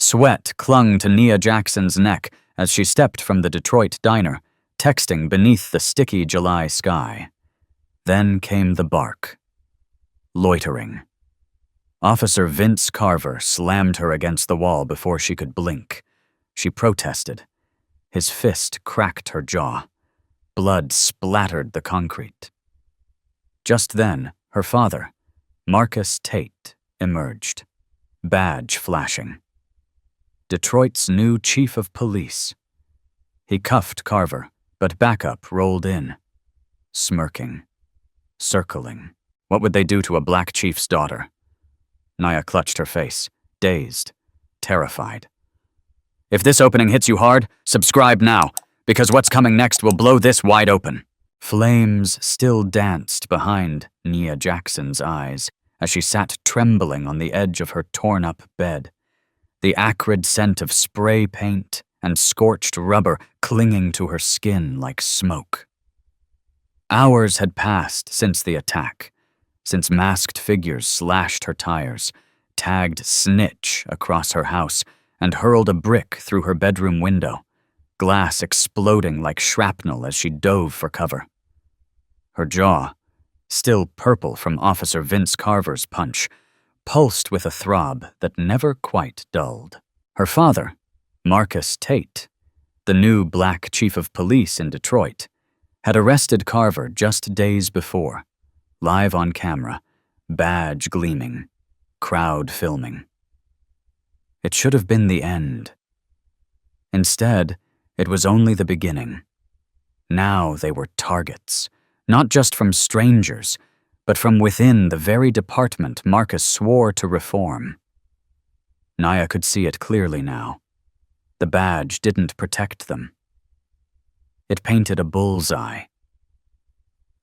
Sweat clung to Nia Jackson's neck as she stepped from the Detroit diner, texting beneath the sticky July sky. Then came the bark. Loitering. Officer Vince Carver slammed her against the wall before she could blink. She protested. His fist cracked her jaw. Blood splattered the concrete. Just then, her father, Marcus Tate, emerged, badge flashing. Detroit's new chief of police. He cuffed Carver, but backup rolled in, smirking, circling. What would they do to a black chief's daughter? Nia clutched her face, dazed, terrified. If this opening hits you hard, subscribe now, because what's coming next will blow this wide open. Flames still danced behind Nia Jackson's eyes as she sat trembling on the edge of her torn-up bed, the acrid scent of spray paint and scorched rubber clinging to her skin like smoke. Hours had passed since the attack, since masked figures slashed her tires, tagged snitch across her house, and hurled a brick through her bedroom window, glass exploding like shrapnel as she dove for cover. Her jaw, still purple from Officer Vince Carver's punch, pulsed with a throb that never quite dulled. Her father, Marcus Tate, the new black chief of police in Detroit, had arrested Carver just days before, live on camera, badge gleaming, crowd filming. It should have been the end. Instead, it was only the beginning. Now they were targets, not just from strangers, but from within the very department Marcus swore to reform. Nia could see it clearly now. The badge didn't protect them. It painted a bullseye.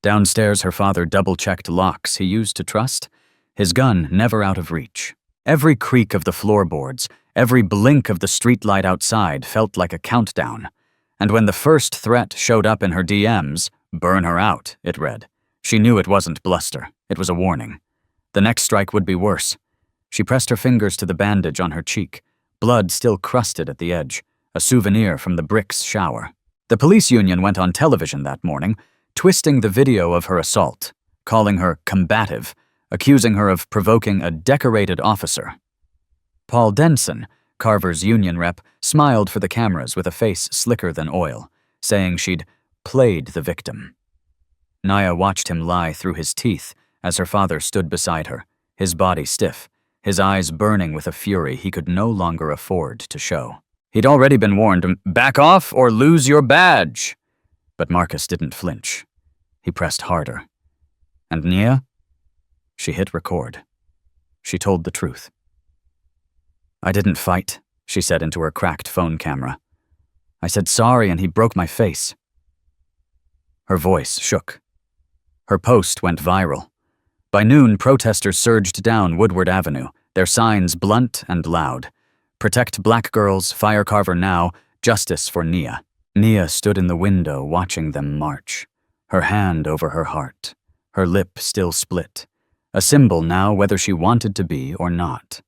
Downstairs, her father double-checked locks he used to trust, his gun never out of reach. Every creak of the floorboards, every blink of the streetlight outside felt like a countdown. And when the first threat showed up in her DMs, "Burn her out," it read, she knew it wasn't bluster. It was a warning. The next strike would be worse. She pressed her fingers to the bandage on her cheek, blood still crusted at the edge, a souvenir from the bricks shower. The police union went on television that morning, twisting the video of her assault, calling her combative, accusing her of provoking a decorated officer. Paul Denson, Carver's union rep, smiled for the cameras with a face slicker than oil, saying she'd played the victim. Nia watched him lie through his teeth as her father stood beside her, his body stiff, his eyes burning with a fury he could no longer afford to show. He'd already been warned, "Back off or lose your badge." But Marcus didn't flinch. He pressed harder. And Nia? She hit record. She told the truth. "I didn't fight," she said into her cracked phone camera. "I said sorry and he broke my face." Her voice shook. Her post went viral. By noon, protesters surged down Woodward Avenue, their signs blunt and loud. "Protect black girls, fire Carver now, justice for Nia." Nia stood in the window watching them march, her hand over her heart, her lip still split, a symbol now whether she wanted to be or not.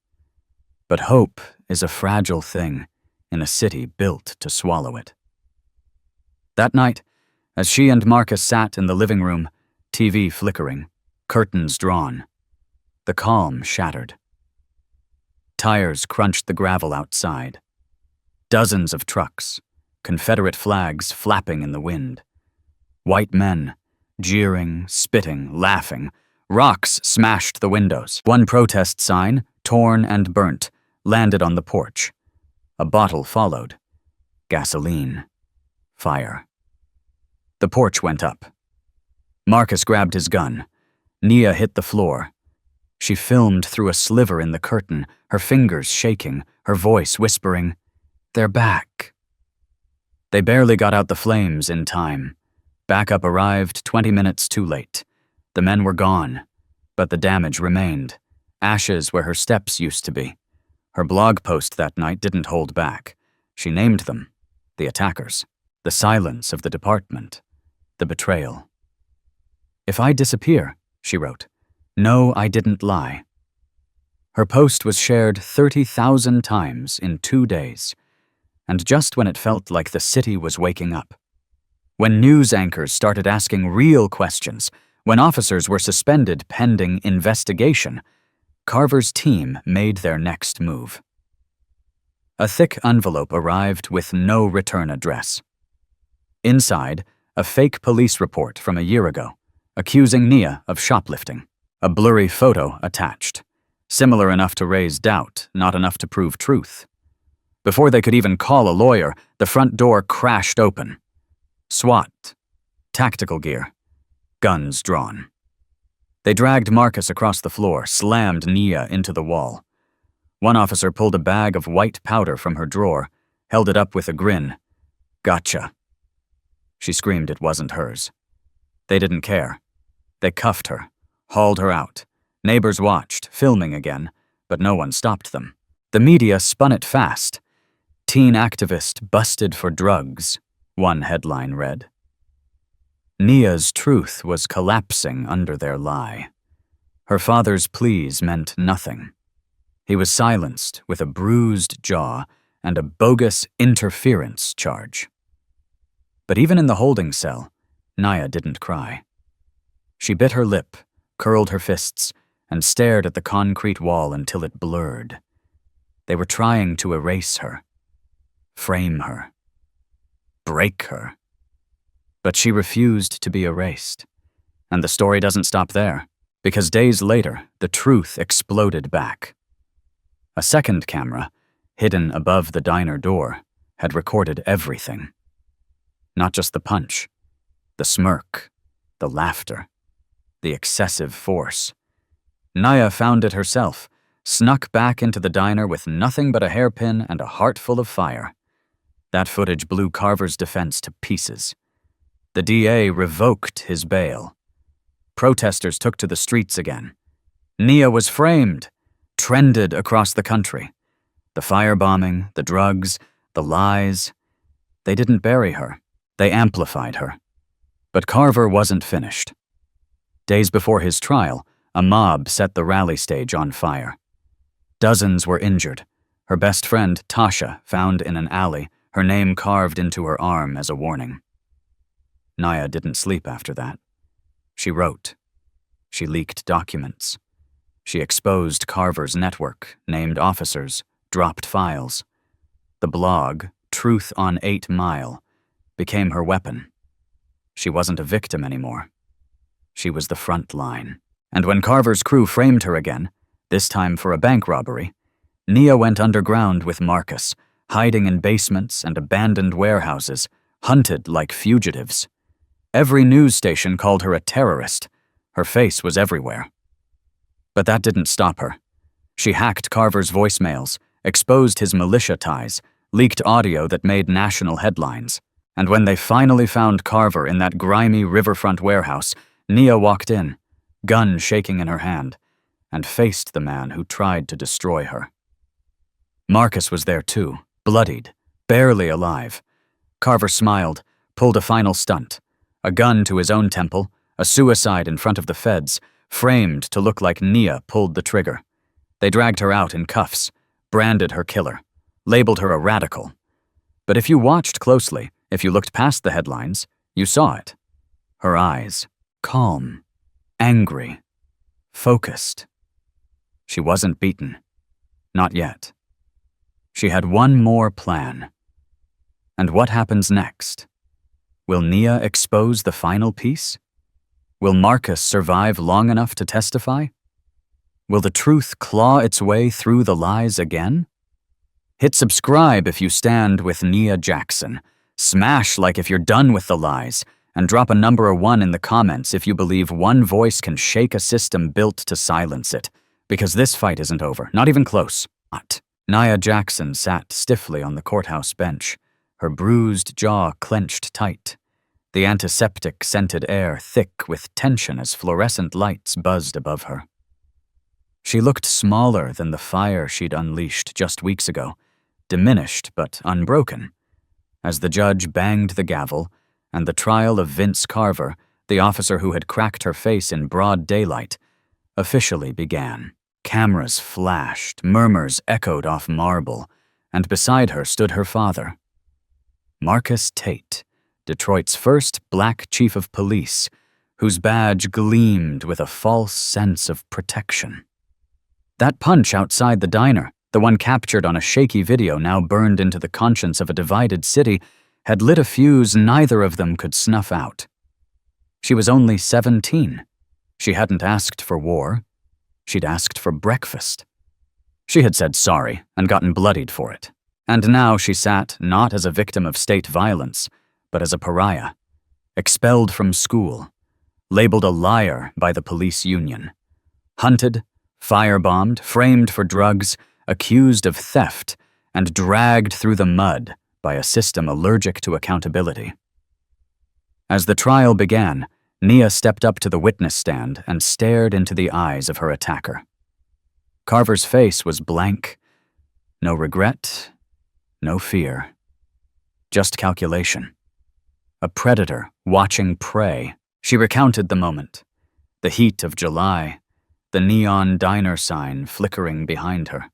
But hope is a fragile thing in a city built to swallow it. That night, as she and Marcus sat in the living room, TV flickering, curtains drawn, the calm shattered. Tires crunched the gravel outside. Dozens of trucks, Confederate flags flapping in the wind. White men, jeering, spitting, laughing. Rocks smashed the windows. One protest sign, torn and burnt, landed on the porch. A bottle followed. Gasoline. Fire. The porch went up. Marcus grabbed his gun. Nia hit the floor. She filmed through a sliver in the curtain, her fingers shaking, her voice whispering, "They're back." They barely got out the flames in time. Backup arrived 20 minutes too late. The men were gone, but the damage remained. Ashes where her steps used to be. Her blog post that night didn't hold back. She named them, the attackers, the silence of the department, the betrayal. "If I disappear," she wrote, "know I didn't lie." Her post was shared 30,000 times in 2 days, and just when it felt like the city was waking up. When news anchors started asking real questions, when officers were suspended pending investigation, Carver's team made their next move. A thick envelope arrived with no return address. Inside, a fake police report from a year ago, accusing Nia of shoplifting. A blurry photo attached, similar enough to raise doubt, not enough to prove truth. Before they could even call a lawyer, the front door crashed open. SWAT, tactical gear, guns drawn. They dragged Marcus across the floor, slammed Nia into the wall. One officer pulled a bag of white powder from her drawer, held it up with a grin. "Gotcha." She screamed it wasn't hers. They didn't care. They cuffed her, hauled her out. Neighbors watched, filming again, but no one stopped them. The media spun it fast. "Teen activist busted for drugs," one headline read. Nia's truth was collapsing under their lie. Her father's pleas meant nothing. He was silenced with a bruised jaw and a bogus interference charge. But even in the holding cell, Nia didn't cry. She bit her lip, curled her fists, and stared at the concrete wall until it blurred. They were trying to erase her, frame her, break her. But she refused to be erased. And the story doesn't stop there, because days later, the truth exploded back. A second camera, hidden above the diner door, had recorded everything. Not just the punch, the smirk, the laughter, the excessive force. Nia found it herself, snuck back into the diner with nothing but a hairpin and a heart full of fire. That footage blew Carver's defense to pieces. The DA revoked his bail. Protesters took to the streets again. Nia was framed, trended across the country. The firebombing, the drugs, the lies. They didn't bury her. They amplified her. But Carver wasn't finished. Days before his trial, a mob set the rally stage on fire. Dozens were injured. Her best friend, Tasha, found in an alley, her name carved into her arm as a warning. Nia didn't sleep after that. She wrote. She leaked documents. She exposed Carver's network, named officers, dropped files. The blog, Truth on 8 Mile, became her weapon. She wasn't a victim anymore. She was the front line. And when Carver's crew framed her again, this time for a bank robbery, Nia went underground with Marcus, hiding in basements and abandoned warehouses, hunted like fugitives. Every news station called her a terrorist. Her face was everywhere. But that didn't stop her. She hacked Carver's voicemails, exposed his militia ties, leaked audio that made national headlines. And when they finally found Carver in that grimy riverfront warehouse, Nia walked in, gun shaking in her hand, and faced the man who tried to destroy her. Marcus was there too, bloodied, barely alive. Carver smiled, pulled a final stunt. A gun to his own temple, a suicide in front of the feds, framed to look like Nia pulled the trigger. They dragged her out in cuffs, branded her killer, labeled her a radical. But if you watched closely, if you looked past the headlines, you saw it. Her eyes, calm, angry, focused. She wasn't beaten. Not yet. She had one more plan. And what happens next? Will Nia expose the final piece? Will Marcus survive long enough to testify? Will the truth claw its way through the lies again? Hit subscribe if you stand with Nia Jackson. Smash like if you're done with the lies. And drop a number 1 in the comments if you believe one voice can shake a system built to silence it. Because this fight isn't over, not even close. Nia Jackson sat stiffly on the courthouse bench, her bruised jaw clenched tight, the antiseptic-scented air thick with tension as fluorescent lights buzzed above her. She looked smaller than the fire she'd unleashed just weeks ago, diminished but unbroken. As the judge banged the gavel, and the trial of Vince Carver, the officer who had cracked her face in broad daylight, officially began. Cameras flashed, murmurs echoed off marble, and beside her stood her father. Marcus Tate, Detroit's first black chief of police, whose badge gleamed with a false sense of protection. That punch outside the diner, the one captured on a shaky video now burned into the conscience of a divided city, had lit a fuse neither of them could snuff out. She was only 17. She hadn't asked for war. She'd asked for breakfast. She had said sorry and gotten bloodied for it. And now she sat not as a victim of state violence, but as a pariah, expelled from school, labeled a liar by the police union, hunted, firebombed, framed for drugs, accused of theft, and dragged through the mud by a system allergic to accountability. As the trial began, Nia stepped up to the witness stand and stared into the eyes of her attacker. Carver's face was blank. No regret, no fear. Just calculation. A predator watching prey. She recounted the moment. The heat of July, the neon diner sign flickering behind her,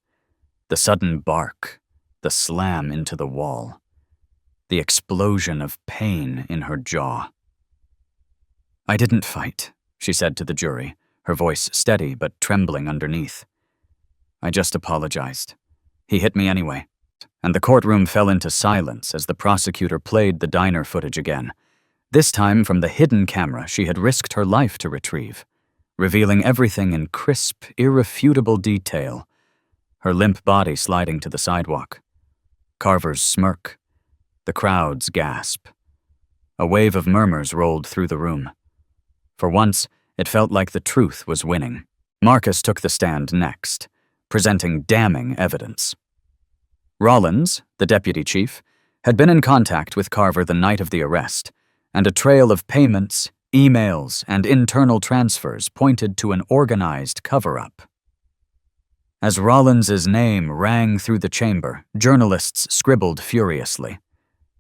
the sudden bark, the slam into the wall, the explosion of pain in her jaw. "I didn't fight," she said to the jury, her voice steady but trembling underneath. "I just apologized. He hit me anyway." And the courtroom fell into silence as the prosecutor played the diner footage again, this time from the hidden camera she had risked her life to retrieve, revealing everything in crisp, irrefutable detail, her limp body sliding to the sidewalk, Carver's smirk, the crowd's gasp. A wave of murmurs rolled through the room. For once, it felt like the truth was winning. Marcus took the stand next, presenting damning evidence. Rollins, the deputy chief, had been in contact with Carver the night of the arrest, and a trail of payments, emails, and internal transfers pointed to an organized cover-up. As Rollins's name rang through the chamber, journalists scribbled furiously.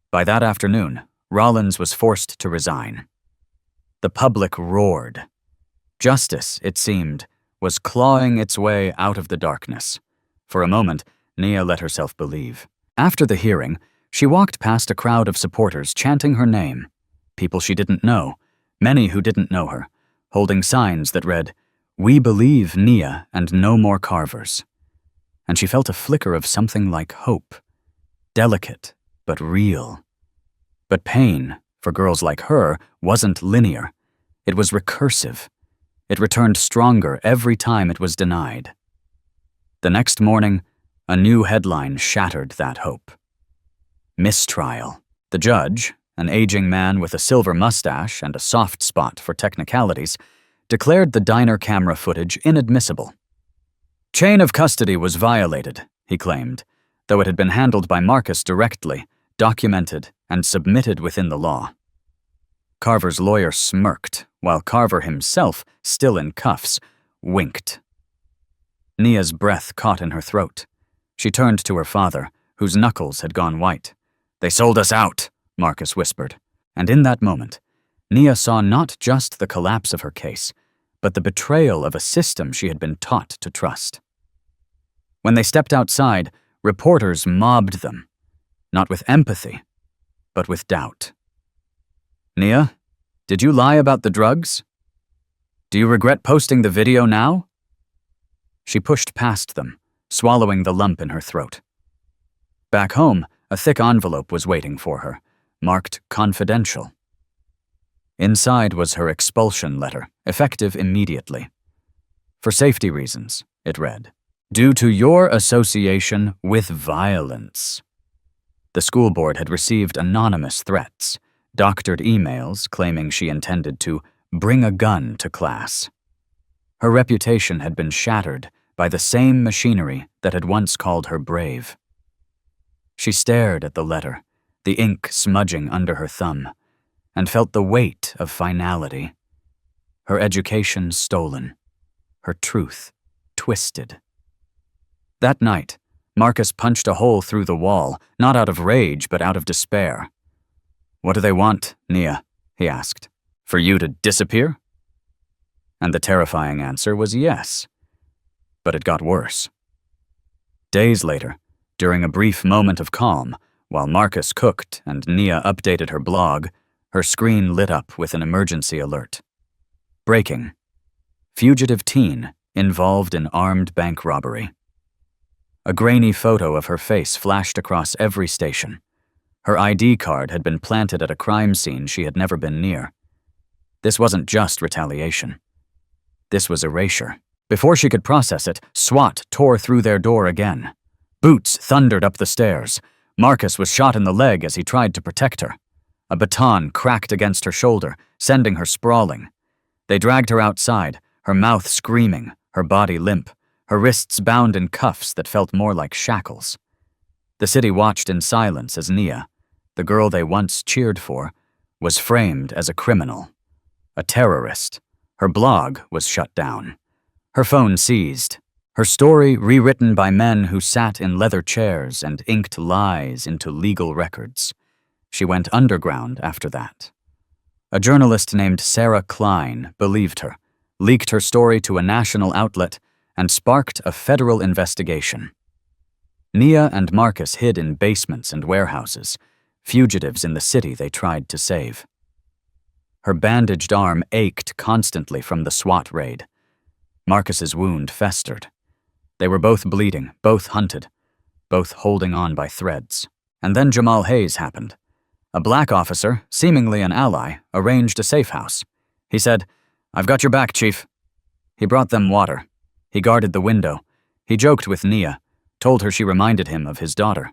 By that afternoon, Rollins was forced to resign. The public roared. Justice, it seemed, was clawing its way out of the darkness. For a moment, Nia let herself believe. After the hearing, she walked past a crowd of supporters chanting her name, people she didn't know, many who didn't know her, holding signs that read, "We believe Nia and no more Carvers." And she felt a flicker of something like hope, delicate but real. But pain, for girls like her, wasn't linear. It was recursive. It returned stronger every time it was denied. The next morning, a new headline shattered that hope. Mistrial. The judge, an aging man with a silver mustache and a soft spot for technicalities, declared the diner camera footage inadmissible. Chain of custody was violated, he claimed, though it had been handled by Marcus directly, documented, and submitted within the law. Carver's lawyer smirked, while Carver himself, still in cuffs, winked. Nia's breath caught in her throat. She turned to her father, whose knuckles had gone white. "They sold us out," Marcus whispered. And in that moment, Nia saw not just the collapse of her case, but the betrayal of a system she had been taught to trust. When they stepped outside, reporters mobbed them, not with empathy, but with doubt. "Nia, did you lie about the drugs? Do you regret posting the video now?" She pushed past them, swallowing the lump in her throat. Back home, a thick envelope was waiting for her, marked confidential. Inside was her expulsion letter, effective immediately. "For safety reasons," it read, "due to your association with violence." The school board had received anonymous threats, doctored emails claiming she intended to bring a gun to class. Her reputation had been shattered by the same machinery that had once called her brave. She stared at the letter, the ink smudging under her thumb, and felt the weight of finality. Her education stolen, her truth twisted. That night, Marcus punched a hole through the wall, not out of rage but out of despair. "What do they want, Nia?" he asked. "For you to disappear?" And the terrifying answer was yes. But it got worse. Days later, during a brief moment of calm, while Marcus cooked and Nia updated her blog, her screen lit up with an emergency alert. Breaking. Fugitive teen involved in armed bank robbery. A grainy photo of her face flashed across every station. Her ID card had been planted at a crime scene she had never been near. This wasn't just retaliation. This was erasure. Before she could process it, SWAT tore through their door again. Boots thundered up the stairs. Marcus was shot in the leg as he tried to protect her. A baton cracked against her shoulder, sending her sprawling. They dragged her outside, her mouth screaming, her body limp, her wrists bound in cuffs that felt more like shackles. The city watched in silence as Nia, the girl they once cheered for, was framed as a criminal, a terrorist. Her blog was shut down. Her phone seized. Her story rewritten by men who sat in leather chairs and inked lies into legal records. She went underground after that. A journalist named Sarah Klein believed her, leaked her story to a national outlet, and sparked a federal investigation. Nia and Marcus hid in basements and warehouses, fugitives in the city they tried to save. Her bandaged arm ached constantly from the SWAT raid. Marcus's wound festered. They were both bleeding, both hunted, both holding on by threads. And then Jamal Hayes happened. A black officer, seemingly an ally, arranged a safe house. He said, "I've got your back, Chief." He brought them water. He guarded the window. He joked with Nia, told her she reminded him of his daughter.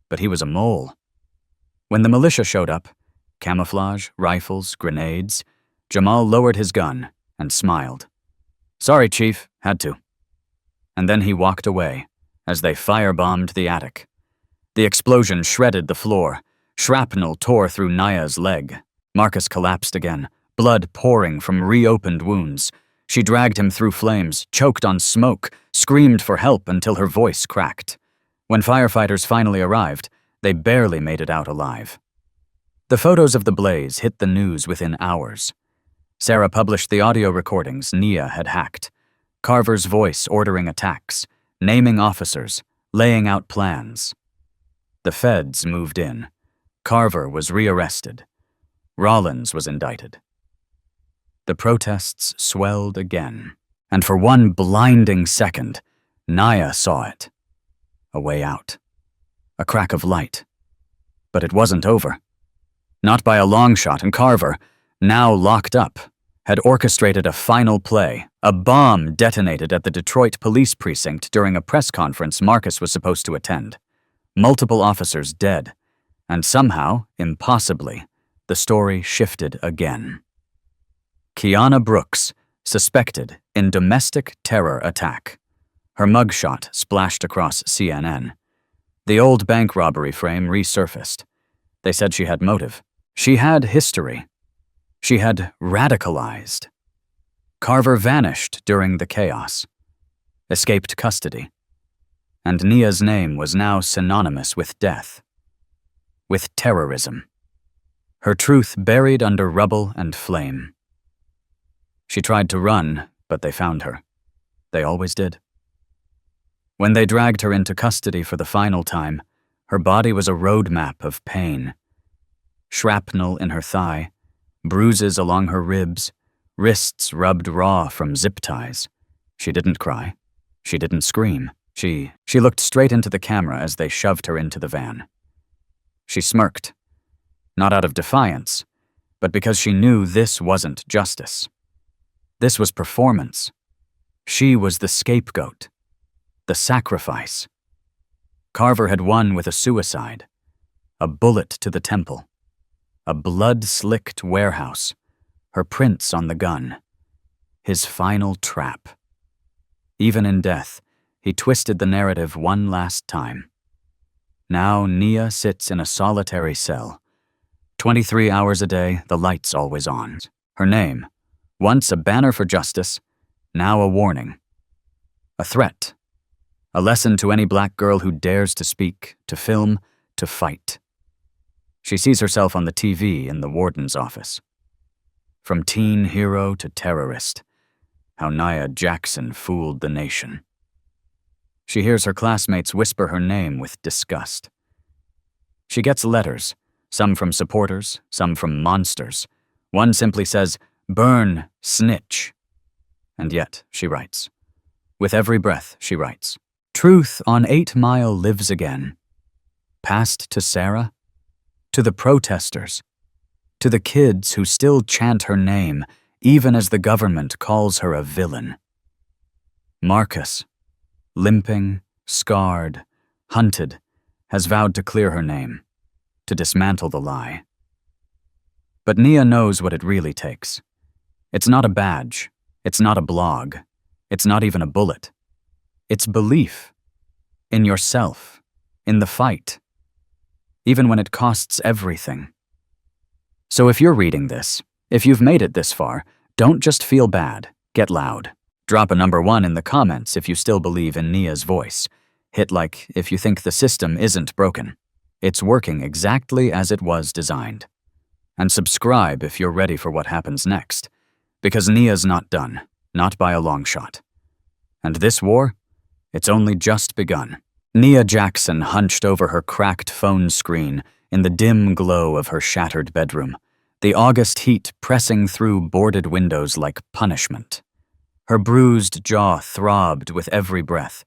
But he was a mole. When the militia showed up, camouflage, rifles, grenades, Jamal lowered his gun and smiled. "Sorry, Chief, had to." And then he walked away as they firebombed the attic. The explosion shredded the floor. Shrapnel tore through Nia's leg. Marcus collapsed again, blood pouring from reopened wounds. She dragged him through flames, choked on smoke, screamed for help until her voice cracked. When firefighters finally arrived, they barely made it out alive. The photos of the blaze hit the news within hours. Sarah published the audio recordings Nia had hacked. Carver's voice ordering attacks, naming officers, laying out plans. The feds moved in. Carver was rearrested. Rollins was indicted. The protests swelled again, and for one blinding second, Nia saw it. A way out. A crack of light. But it wasn't over. Not by a long shot, and Carver, now locked up, had orchestrated a final play. A bomb detonated at the Detroit police precinct during a press conference Marcus was supposed to attend. Multiple officers dead. And somehow, impossibly, the story shifted again. Kiana Brooks, suspected in domestic terror attack. Her mugshot splashed across CNN. The old bank robbery frame resurfaced. They said she had motive. She had history. She had radicalized. Carver vanished during the chaos. Escaped custody. And Nia's name was now synonymous with death. With terrorism. Her truth buried under rubble and flame. She tried to run, but they found her. They always did. When they dragged her into custody for the final time, her body was a roadmap of pain. Shrapnel in her thigh, bruises along her ribs, wrists rubbed raw from zip ties. She didn't cry. She didn't scream. She looked straight into the camera as they shoved her into the van. She smirked, not out of defiance, but because she knew this wasn't justice. This was performance. She was the scapegoat, the sacrifice. Carver had won with a suicide, a bullet to the temple, a blood-slicked warehouse, her prints on the gun, his final trap. Even in death, he twisted the narrative one last time. Now Nia sits in a solitary cell. 23 hours a day, the lights always on. Her name, once a banner for justice, now a warning. A threat. A lesson to any black girl who dares to speak, to film, to fight. She sees herself on the TV in the warden's office. From teen hero to terrorist, how Nia Jackson fooled the nation. She hears her classmates whisper her name with disgust. She gets letters, some from supporters, some from monsters. One simply says, "Burn, snitch." And yet, she writes. With every breath, she writes, "Truth on 8 Mile lives again." Passed to Sarah, to the protesters, to the kids who still chant her name, even as the government calls her a villain. Marcus, limping, scarred, hunted, has vowed to clear her name, to dismantle the lie. But Nia knows what it really takes. It's not a badge, it's not a blog, it's not even a bullet. It's belief in yourself, in the fight, even when it costs everything. So if you're reading this, if you've made it this far, don't just feel bad, get loud. Drop a number 1 in the comments if you still believe in Nia's voice. Hit like if you think the system isn't broken. It's working exactly as it was designed. And subscribe if you're ready for what happens next. Because Nia's not done, not by a long shot. And this war, it's only just begun. Nia Jackson hunched over her cracked phone screen in the dim glow of her shattered bedroom, the August heat pressing through boarded windows like punishment. Her bruised jaw throbbed with every breath,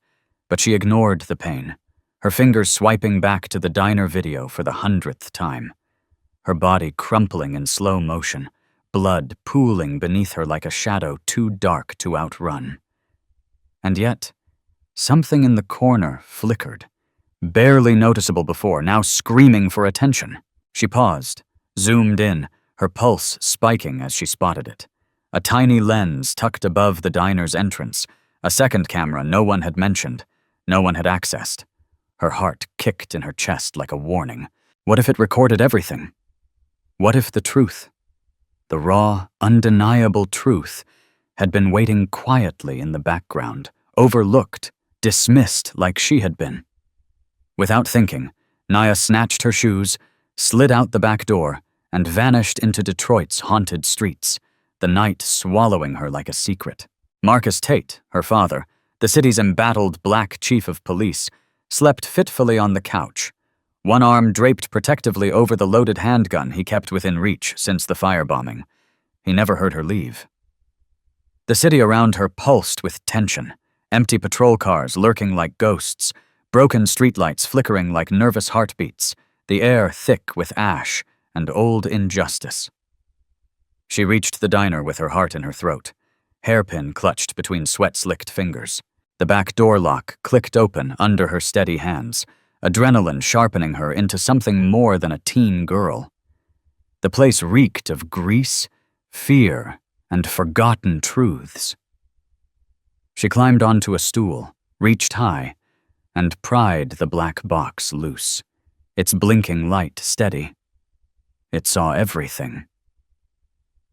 but she ignored the pain, her fingers swiping back to the diner video for the 100th time. Her body crumpling in slow motion, blood pooling beneath her like a shadow too dark to outrun. And yet, something in the corner flickered, barely noticeable before, now screaming for attention. She paused, zoomed in, her pulse spiking as she spotted it. A tiny lens tucked above the diner's entrance, a second camera no one had mentioned, no one had accessed. Her heart kicked in her chest like a warning. What if it recorded everything? What if the truth, the raw, undeniable truth, had been waiting quietly in the background, overlooked, dismissed like she had been? Without thinking, Nia snatched her shoes, slid out the back door, and vanished into Detroit's haunted streets, the night swallowing her like a secret. Marcus Tate, her father, the city's embattled black chief of police, slept fitfully on the couch, one arm draped protectively over the loaded handgun he kept within reach since the firebombing. He never heard her leave. The city around her pulsed with tension, empty patrol cars lurking like ghosts, broken streetlights flickering like nervous heartbeats, the air thick with ash and old injustice. She reached the diner with her heart in her throat, hairpin clutched between sweat-slicked fingers. The back door lock clicked open under her steady hands, adrenaline sharpening her into something more than a teen girl. The place reeked of grease, fear, and forgotten truths. She climbed onto a stool, reached high, and pried the black box loose, its blinking light steady. It saw everything.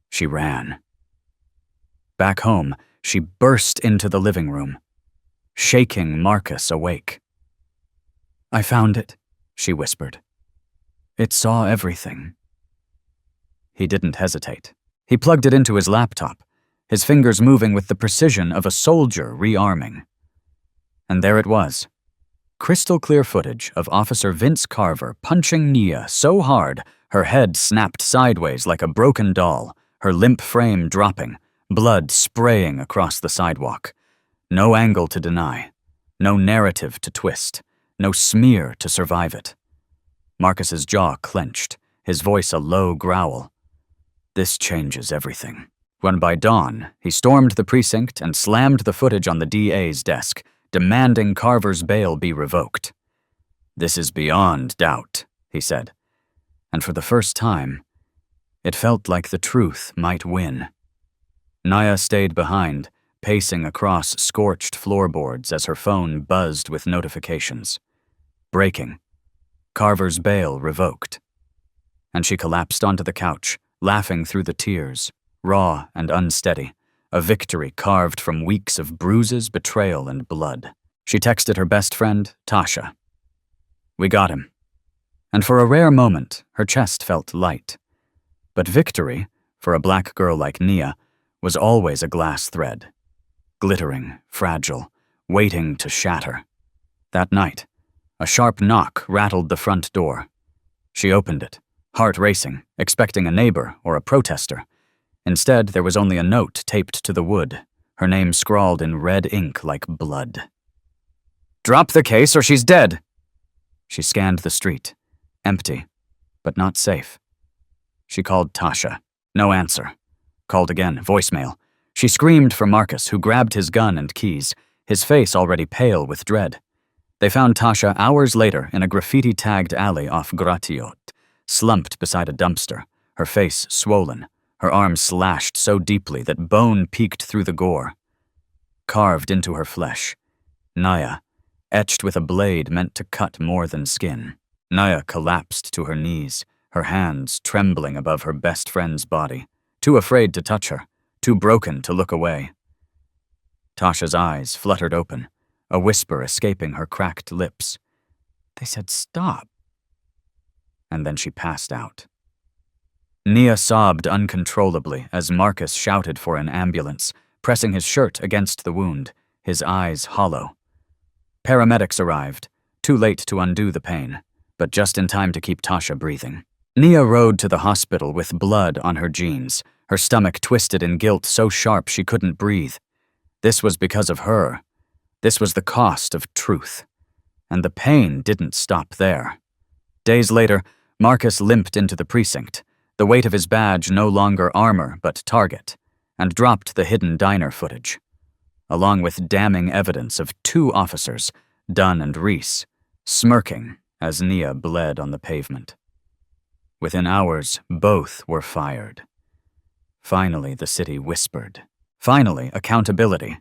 She ran. Back home, she burst into the living room, shaking Marcus awake. "I found it," she whispered. "It saw everything." He didn't hesitate. He plugged it into his laptop, his fingers moving with the precision of a soldier rearming. And there it was, crystal clear footage of Officer Vince Carver punching Nia so hard her head snapped sideways like a broken doll, her limp frame dropping, blood spraying across the sidewalk. No angle to deny, no narrative to twist, no smear to survive it. Marcus's jaw clenched, his voice a low growl. This changes everything. When by dawn, he stormed the precinct and slammed the footage on the DA's desk, demanding Carver's bail be revoked. "This is beyond doubt," he said. And for the first time, it felt like the truth might win. Nia stayed behind, pacing across scorched floorboards as her phone buzzed with notifications. Breaking. Carver's bail revoked. And she collapsed onto the couch, laughing through the tears, raw and unsteady, a victory carved from weeks of bruises, betrayal, and blood. She texted her best friend, Tasha. "We got him." And for a rare moment, her chest felt light. But victory, for a black girl like Nia, was always a glass thread, glittering, fragile, waiting to shatter. That night, a sharp knock rattled the front door. She opened it, heart racing, expecting a neighbor or a protester. Instead, there was only a note taped to the wood, her name scrawled in red ink like blood. "Drop the case or she's dead!" She scanned the street. Empty, but not safe. She called Tasha. No answer. Called again, voicemail. She screamed for Marcus, who grabbed his gun and keys, his face already pale with dread. They found Tasha hours later in a graffiti-tagged alley off Gratiot, slumped beside a dumpster, her face swollen, her arms slashed so deeply that bone peeked through the gore. Carved into her flesh. Naya, etched with a blade meant to cut more than skin. Naya collapsed to her knees, her hands trembling above her best friend's body, too afraid to touch her, too broken to look away. Tasha's eyes fluttered open, a whisper escaping her cracked lips. They said stop. And then she passed out. Nia sobbed uncontrollably as Marcus shouted for an ambulance, pressing his shirt against the wound, his eyes hollow. Paramedics arrived, too late to undo the pain, but just in time to keep Tasha breathing. Nia rode to the hospital with blood on her jeans, her stomach twisted in guilt so sharp she couldn't breathe. This was because of her. This was the cost of truth. And the pain didn't stop there. Days later, Marcus limped into the precinct, the weight of his badge no longer armor but target, and dropped the hidden diner footage, along with damning evidence of 2 officers, Dunn and Reese, smirking as Nia bled on the pavement. Within hours, both were fired. Finally, the city whispered. Finally, accountability.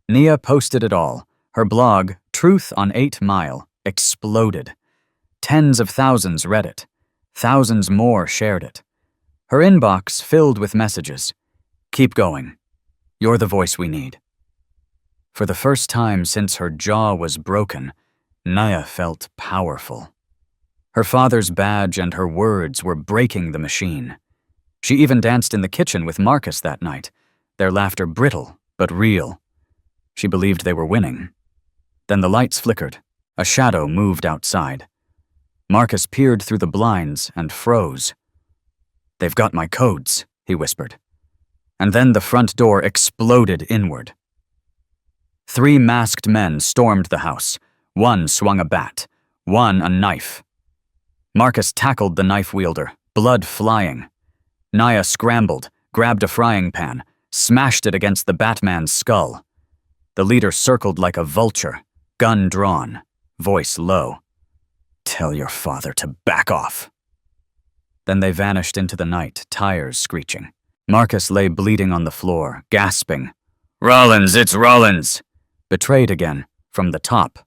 Nia posted it all. Her blog, Truth on 8 Mile, exploded. Tens of thousands read it. Thousands more shared it. Her inbox filled with messages. Keep going. You're the voice we need. For the first time since her jaw was broken, Naya felt powerful. Her father's badge and her words were breaking the machine. She even danced in the kitchen with Marcus that night, their laughter brittle but real. She believed they were winning. Then the lights flickered. A shadow moved outside. Marcus peered through the blinds and froze. "They've got my codes," he whispered. And then the front door exploded inward. 3 masked men stormed the house. One swung a bat, one a knife. Marcus tackled the knife wielder, blood flying. Naya scrambled, grabbed a frying pan, smashed it against the Batman's skull. The leader circled like a vulture, gun drawn, voice low. "Tell your father to back off." Then they vanished into the night, tires screeching. Marcus lay bleeding on the floor, gasping. "Rollins, it's Rollins!" Betrayed again, from the top.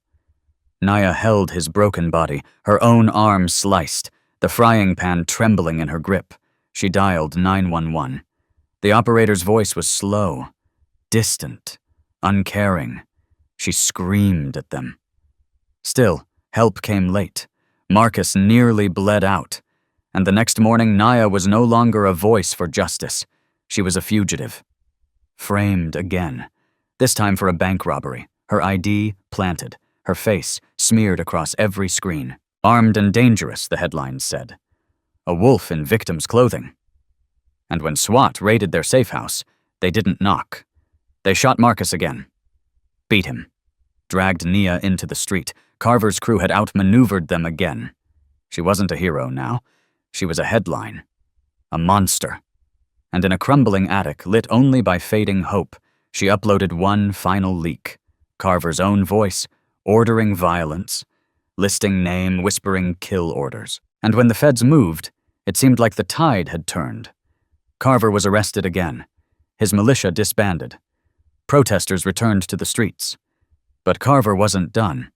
Naya held his broken body, her own arm sliced, the frying pan trembling in her grip. She dialed 911. The operator's voice was slow, distant, uncaring. She screamed at them. Still, help came late. Marcus nearly bled out. And the next morning, Naya was no longer a voice for justice. She was a fugitive. Framed again, this time for a bank robbery, her ID planted, her face smeared across every screen. "Armed and dangerous," the headlines said. A wolf in victim's clothing. And when SWAT raided their safe house, they didn't knock. They shot Marcus again. Beat him. Dragged Nia into the street. Carver's crew had outmaneuvered them again. She wasn't a hero now. She was a headline. A monster. And in a crumbling attic, lit only by fading hope, she uploaded one final leak. Carver's own voice, ordering violence, listing name, whispering kill orders. And when the feds moved, it seemed like the tide had turned. Carver was arrested again. His militia disbanded. Protesters returned to the streets. But Carver wasn't done.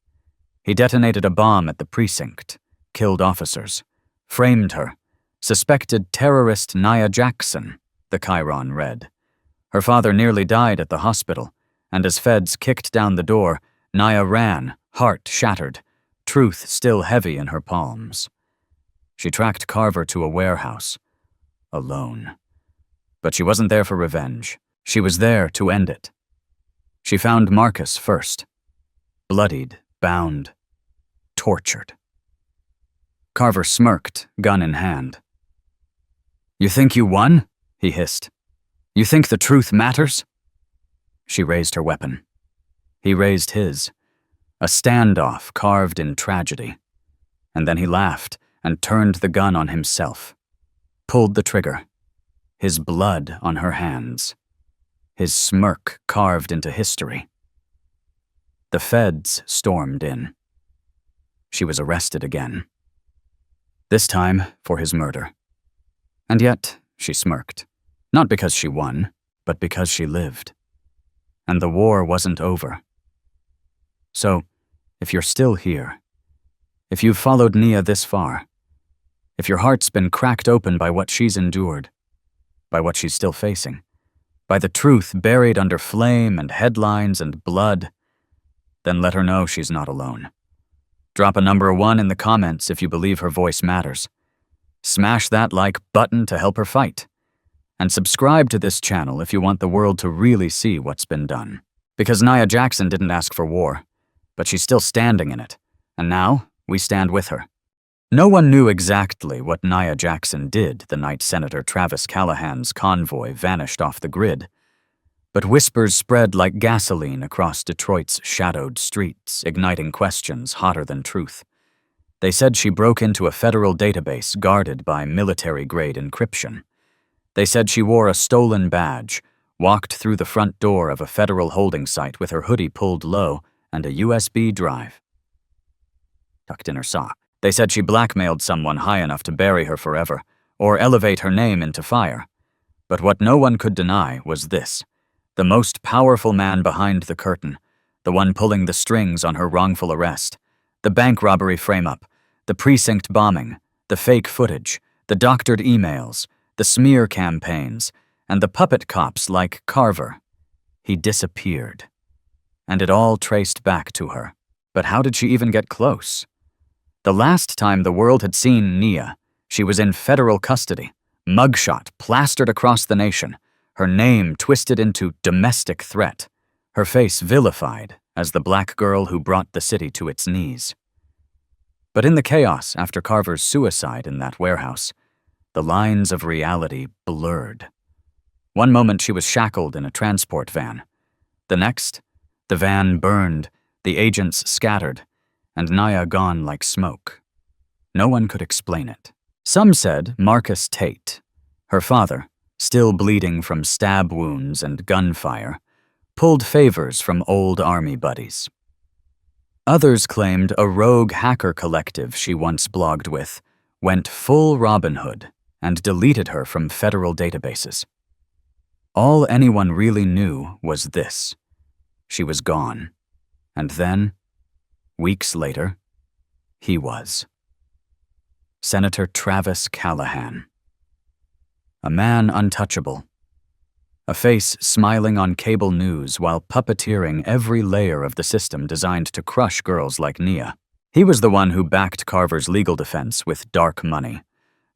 He detonated a bomb at the precinct, killed officers, framed her, suspected terrorist Nia Jackson, the Chiron read. Her father nearly died at the hospital, and as feds kicked down the door, Nia ran, heart shattered, truth still heavy in her palms. She tracked Carver to a warehouse, alone. But she wasn't there for revenge. She was there to end it. She found Marcus first, bloodied bound, tortured. Carver smirked, gun in hand. "You think you won?" he hissed. "You think the truth matters?" She raised her weapon. He raised his, a standoff carved in tragedy. And then he laughed and turned the gun on himself, pulled the trigger, his blood on her hands, his smirk carved into history. The feds stormed in. She was arrested again. This time for his murder. And yet, she smirked, not because she won, but because she lived. And the war wasn't over. So, if you're still here, if you've followed Nia this far, if your heart's been cracked open by what she's endured, by what she's still facing, by the truth buried under flame and headlines and blood, then let her know she's not alone. Drop a number 1 in the comments if you believe her voice matters. Smash that like button to help her fight. And subscribe to this channel if you want the world to really see what's been done. Because Nia Jackson didn't ask for war, but she's still standing in it, and now we stand with her. No one knew exactly what Nia Jackson did the night Senator Travis Callahan's convoy vanished off the grid, but whispers spread like gasoline across Detroit's shadowed streets, igniting questions hotter than truth. They said she broke into a federal database guarded by military-grade encryption. They said she wore a stolen badge, walked through the front door of a federal holding site with her hoodie pulled low and a USB drive tucked in her sock. They said she blackmailed someone high enough to bury her forever, or elevate her name into fire. But what no one could deny was this: the most powerful man behind the curtain, the one pulling the strings on her wrongful arrest, the bank robbery frame-up, the precinct bombing, the fake footage, the doctored emails, the smear campaigns, and the puppet cops like Carver. He disappeared. And it all traced back to her. But how did she even get close? The last time the world had seen Nia, she was in federal custody, mugshot plastered across the nation, her name twisted into domestic threat, her face vilified as the black girl who brought the city to its knees. But in the chaos after Carver's suicide in that warehouse, the lines of reality blurred. One moment she was shackled in a transport van. The next, the van burned, the agents scattered, and Nia gone like smoke. No one could explain it. Some said Marcus Tate, her father, still bleeding from stab wounds and gunfire, pulled favors from old army buddies. Others claimed a rogue hacker collective she once blogged with went full Robin Hood and deleted her from federal databases. All anyone really knew was this: she was gone. And then, weeks later, he was. Senator Travis Callahan. A man untouchable. A face smiling on cable news while puppeteering every layer of the system designed to crush girls like Nia. He was the one who backed Carver's legal defense with dark money.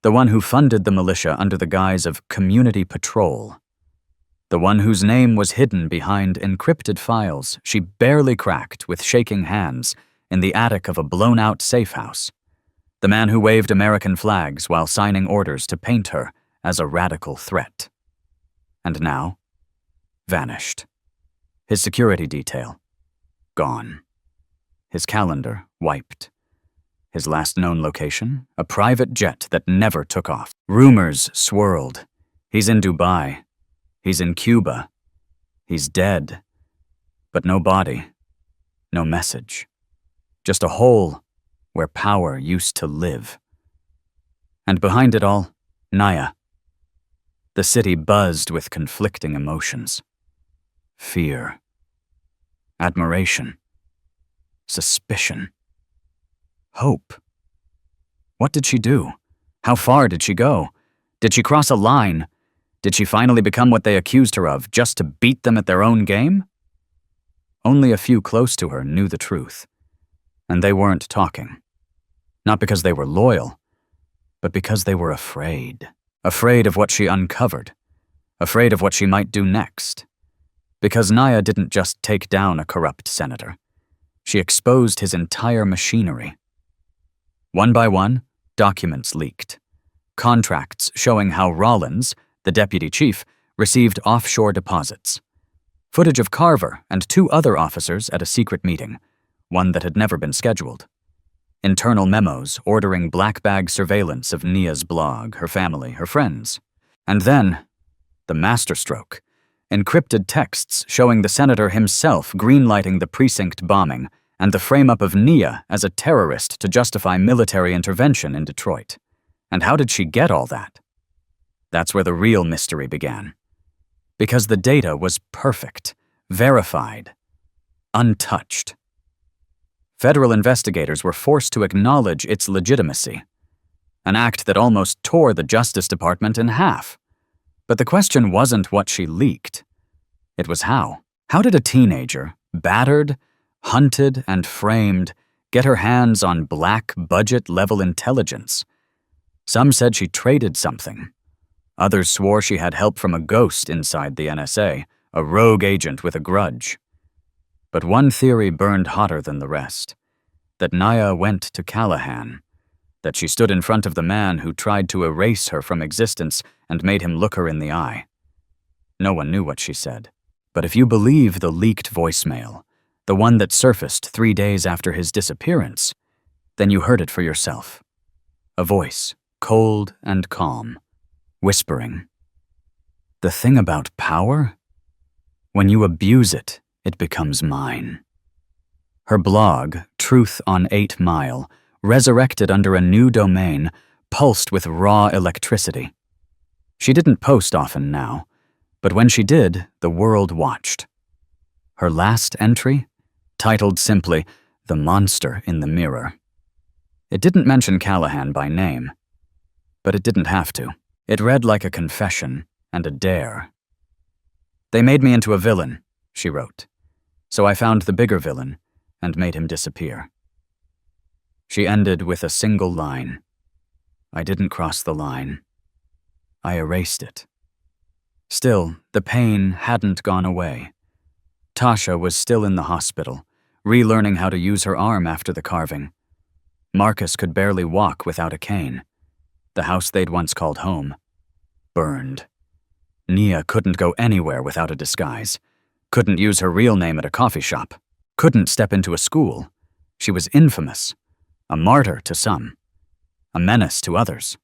The one who funded the militia under the guise of community patrol. The one whose name was hidden behind encrypted files she barely cracked with shaking hands in the attic of a blown-out safe house. The man who waved American flags while signing orders to paint her as a radical threat. And now, vanished. His security detail, gone. His calendar, wiped. His last known location, a private jet that never took off. Rumors swirled. He's in Dubai. He's in Cuba. He's dead. But no body, no message. Just a hole where power used to live. And behind it all, Nia. The city buzzed with conflicting emotions. Fear. Admiration. Suspicion. Hope. What did she do? How far did she go? Did she cross a line? Did she finally become what they accused her of, just to beat them at their own game? Only a few close to her knew the truth, and they weren't talking. Not because they were loyal, but because they were afraid. Afraid of what she uncovered, afraid of what she might do next. Because Nia didn't just take down a corrupt senator. She exposed his entire machinery. One by one, documents leaked. Contracts showing how Rollins, the deputy chief, received offshore deposits. Footage of Carver and 2 other officers at a secret meeting, one that had never been scheduled. Internal memos ordering black bag surveillance of Nia's blog, her family, her friends. And then, the masterstroke. Encrypted texts showing the senator himself greenlighting the precinct bombing and the frame-up of Nia as a terrorist to justify military intervention in Detroit. And how did she get all that? That's where the real mystery began. Because the data was perfect, verified, untouched. Federal investigators were forced to acknowledge its legitimacy, an act that almost tore the Justice Department in half. But the question wasn't what she leaked. It was how. How did a teenager, battered, hunted, and framed, get her hands on black budget-level intelligence? Some said she traded something. Others swore she had help from a ghost inside the NSA, a rogue agent with a grudge. But one theory burned hotter than the rest, that Nia went to Callahan, that she stood in front of the man who tried to erase her from existence and made him look her in the eye. No one knew what she said, but if you believe the leaked voicemail, the one that surfaced 3 days after his disappearance, then you heard it for yourself. A voice, cold and calm, whispering. The thing about power? When you abuse it, it becomes mine. Her blog, Truth on 8 Mile, resurrected under a new domain, pulsed with raw electricity. She didn't post often now, but when she did, the world watched. Her last entry, titled simply, The Monster in the Mirror. It didn't mention Callahan by name, but it didn't have to. It read like a confession and a dare. They made me into a villain, she wrote, so I found the bigger villain and made him disappear. She ended with a single line. I didn't cross the line. I erased it. Still, the pain hadn't gone away. Tasha was still in the hospital, relearning how to use her arm after the carving. Marcus could barely walk without a cane. The house they'd once called home burned. Nia couldn't go anywhere without a disguise, couldn't use her real name at a coffee shop, couldn't step into a school. She was infamous, a martyr to some, a menace to others.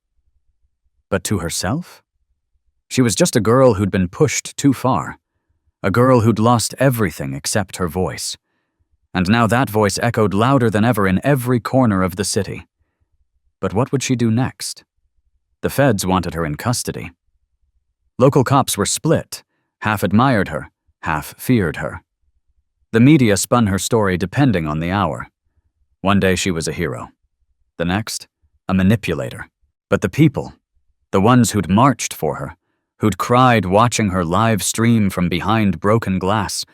But to herself? She was just a girl who'd been pushed too far, a girl who'd lost everything except her voice. And now that voice echoed louder than ever in every corner of the city. But what would she do next? The feds wanted her in custody. Local cops were split, half admired her, half feared her. The media spun her story depending on the hour. One day she was a hero. The next, a manipulator. But the people, the ones who'd marched for her, who'd cried watching her live stream from behind broken glass,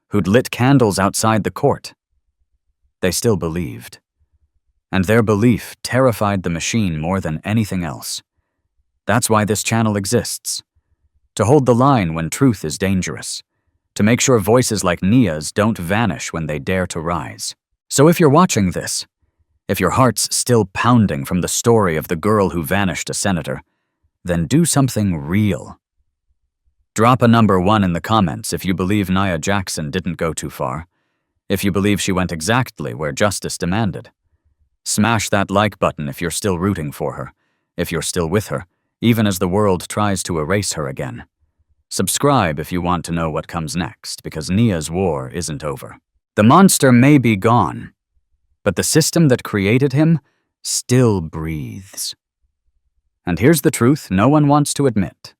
who'd lit candles outside the court, they still believed. And their belief terrified the machine more than anything else. That's why this channel exists. To hold the line when truth is dangerous. To make sure voices like Nia's don't vanish when they dare to rise. So if you're watching this, if your heart's still pounding from the story of the girl who vanished a senator, then do something real. Drop a number 1 in the comments if you believe Nia Jackson didn't go too far, if you believe she went exactly where justice demanded. Smash that like button if you're still rooting for her, if you're still with her, even as the world tries to erase her again. Subscribe if you want to know what comes next, because Nia's war isn't over. The monster may be gone, but the system that created him still breathes. And here's the truth no one wants to admit.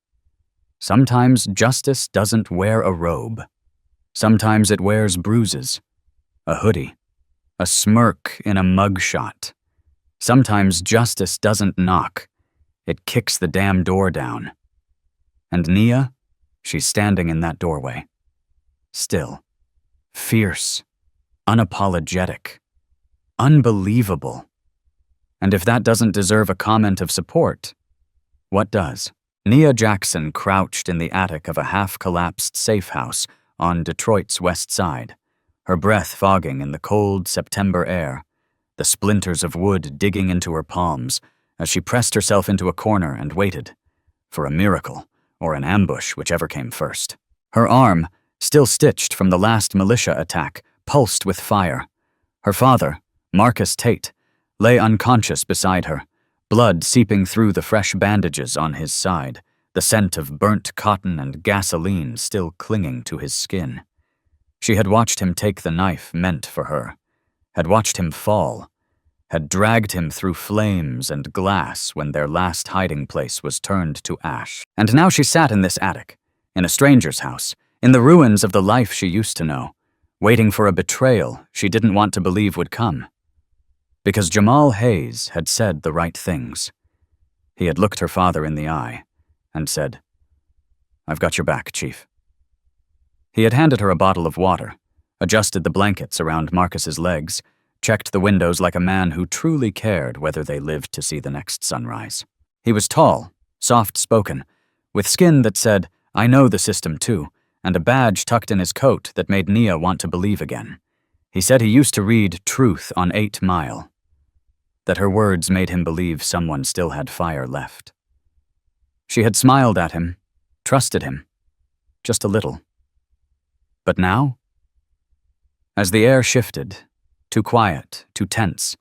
Sometimes justice doesn't wear a robe. Sometimes it wears bruises, a hoodie, a smirk in a mugshot. Sometimes justice doesn't knock. It kicks the damn door down. And Nia, she's standing in that doorway. Still, fierce, unapologetic, unbelievable. And if that doesn't deserve a comment of support, what does? Nia Jackson crouched in the attic of a half-collapsed safe house on Detroit's west side, her breath fogging in the cold September air, the splinters of wood digging into her palms as she pressed herself into a corner and waited for a miracle or an ambush, whichever came first. Her arm, still stitched from the last militia attack, pulsed with fire. Her father, Marcus Tate, lay unconscious beside her, blood seeping through the fresh bandages on his side, the scent of burnt cotton and gasoline still clinging to his skin. She had watched him take the knife meant for her, had watched him fall, had dragged him through flames and glass when their last hiding place was turned to ash. And now she sat in this attic, in a stranger's house, in the ruins of the life she used to know, waiting for a betrayal she didn't want to believe would come. Because Jamal Hayes had said the right things. He had looked her father in the eye and said, "I've got your back, Chief." He had handed her a bottle of water, adjusted the blankets around Marcus's legs, checked the windows like a man who truly cared whether they lived to see the next sunrise. He was tall, soft-spoken, with skin that said, "I know the system too," and a badge tucked in his coat that made Nia want to believe again. He said he used to read Truth on 8 Mile, that her words made him believe someone still had fire left. She had smiled at him, trusted him, just a little. But now? As the air shifted, too quiet, too tense,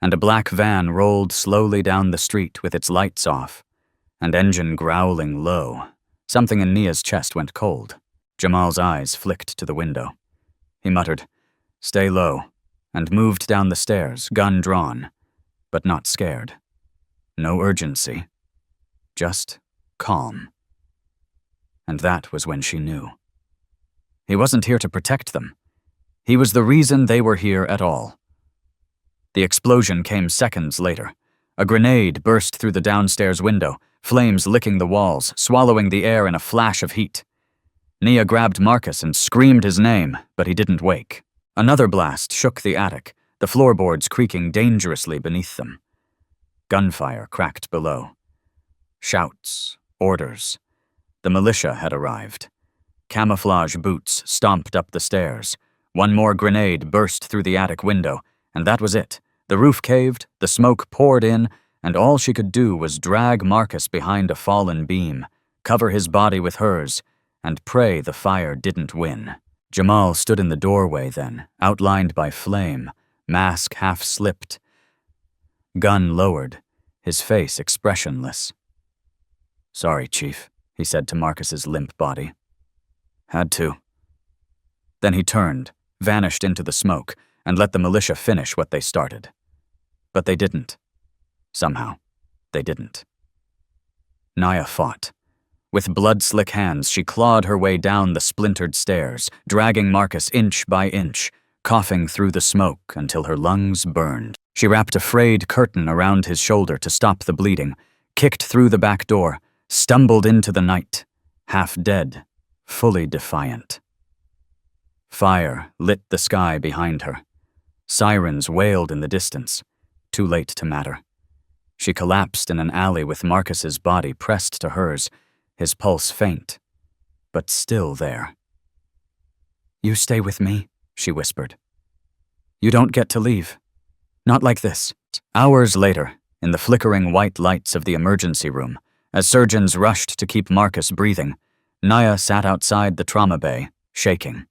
and a black van rolled slowly down the street with its lights off, and engine growling low, something in Nia's chest went cold. Jamal's eyes flicked to the window. He muttered, "Stay low," and moved down the stairs, gun drawn, but not scared. No urgency, just calm. And that was when she knew. He wasn't here to protect them. He was the reason they were here at all. The explosion came seconds later. A grenade burst through the downstairs window, flames licking the walls, swallowing the air in a flash of heat. Nia grabbed Marcus and screamed his name, but he didn't wake. Another blast shook the attic, the floorboards creaking dangerously beneath them. Gunfire cracked below. Shouts, orders. The militia had arrived. Camouflage boots stomped up the stairs. One more grenade burst through the attic window, and that was it. The roof caved, the smoke poured in, and all she could do was drag Marcus behind a fallen beam, cover his body with hers, and pray the fire didn't win. Jamal stood in the doorway then, outlined by flame, mask half slipped, gun lowered, his face expressionless. "Sorry, Chief," he said to Marcus's limp body. "Had to." Then he turned, vanished into the smoke, and let the militia finish what they started. But they didn't. Somehow, they didn't. Nia fought. With blood-slick hands, she clawed her way down the splintered stairs, dragging Marcus inch by inch, coughing through the smoke until her lungs burned. She wrapped a frayed curtain around his shoulder to stop the bleeding, kicked through the back door, stumbled into the night, half dead, fully defiant. Fire lit the sky behind her. Sirens wailed in the distance, too late to matter. She collapsed in an alley with Marcus's body pressed to hers, his pulse faint, but still there. "You stay with me," she whispered. "You don't get to leave. Not like this." Hours later, in the flickering white lights of the emergency room, as surgeons rushed to keep Marcus breathing, Nia sat outside the trauma bay, shaking.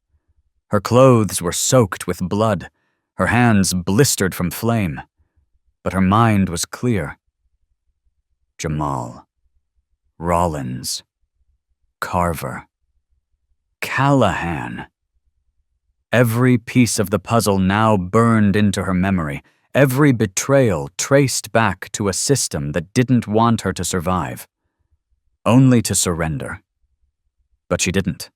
Her clothes were soaked with blood, her hands blistered from flame, but her mind was clear. Jamal, Rollins, Carver, Callahan. Every piece of the puzzle now burned into her memory, every betrayal traced back to a system that didn't want her to survive, only to surrender. But she didn't.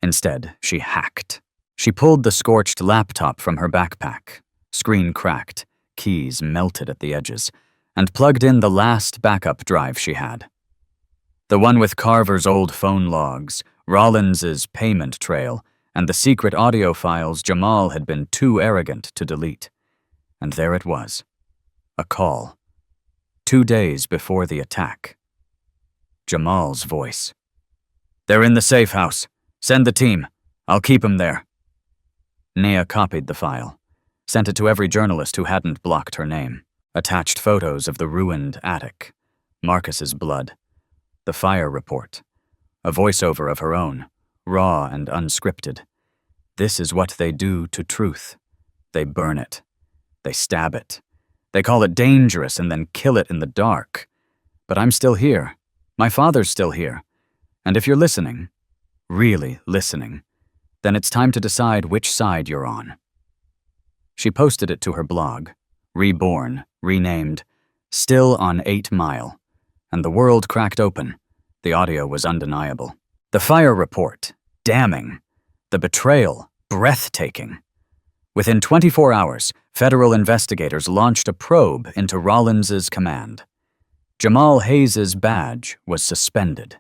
Instead, she hacked. She pulled the scorched laptop from her backpack, screen cracked, keys melted at the edges, and plugged in the last backup drive she had. The one with Carver's old phone logs, Rollins's payment trail, and the secret audio files Jamal had been too arrogant to delete. And there it was. A call. 2 days before the attack. Jamal's voice. "They're in the safe house. Send the team. I'll keep 'em there." Naya copied the file, sent it to every journalist who hadn't blocked her name, attached photos of the ruined attic, Marcus's blood, the fire report, a voiceover of her own, raw and unscripted. This is what they do to truth. They burn it. They stab it. They call it dangerous and then kill it in the dark. But I'm still here. My father's still here. And if you're listening, really listening, then it's time to decide which side you're on. She posted it to her blog, reborn, renamed, Still on 8 Mile, and the world cracked open. The audio was undeniable. The fire report, damning. The betrayal, breathtaking. Within 24 hours, federal investigators launched a probe into Rawlins's command. Jamal Hayes's badge was suspended.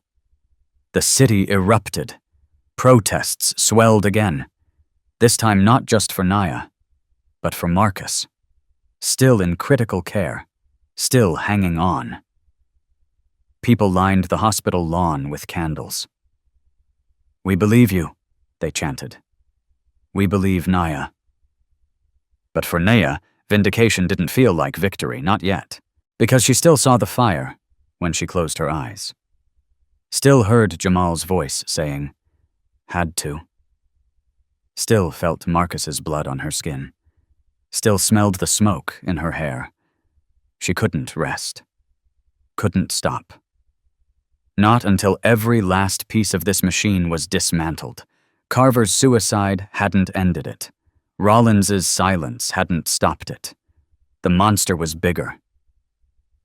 The city erupted. Protests swelled again. This time not just for Naya, but for Marcus. Still in critical care, still hanging on. People lined the hospital lawn with candles. "We believe you," they chanted. "We believe Naya." But for Naya, vindication didn't feel like victory, not yet, because she still saw the fire when she closed her eyes. Still heard Jamal's voice saying, "Had to." Still felt Marcus's blood on her skin. Still smelled the smoke in her hair. She couldn't rest. Couldn't stop. Not until every last piece of this machine was dismantled. Carver's suicide hadn't ended it. Rawlins's silence hadn't stopped it. The monster was bigger,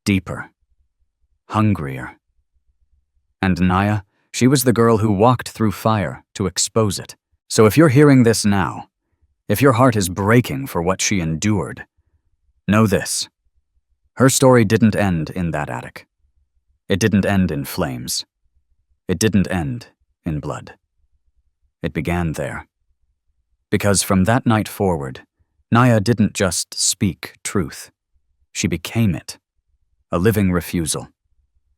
deeper, hungrier. And Naya, she was the girl who walked through fire to expose it. So if you're hearing this now, if your heart is breaking for what she endured, know this. Her story didn't end in that attic. It didn't end in flames. It didn't end in blood. It began there. Because from that night forward, Naya didn't just speak truth. She became it. A living refusal.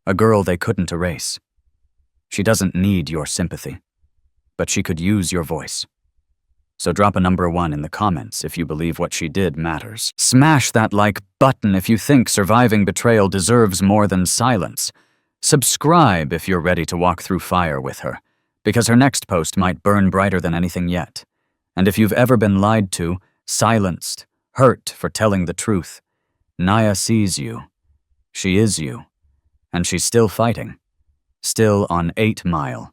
A girl they couldn't erase. She doesn't need your sympathy, but she could use your voice. So drop a number 1 in the comments if you believe what she did matters. Smash that like button if you think surviving betrayal deserves more than silence. Subscribe if you're ready to walk through fire with her, because her next post might burn brighter than anything yet. And if you've ever been lied to, silenced, hurt for telling the truth, Naya sees you. She is you. And she's still fighting. Still on 8 Mile.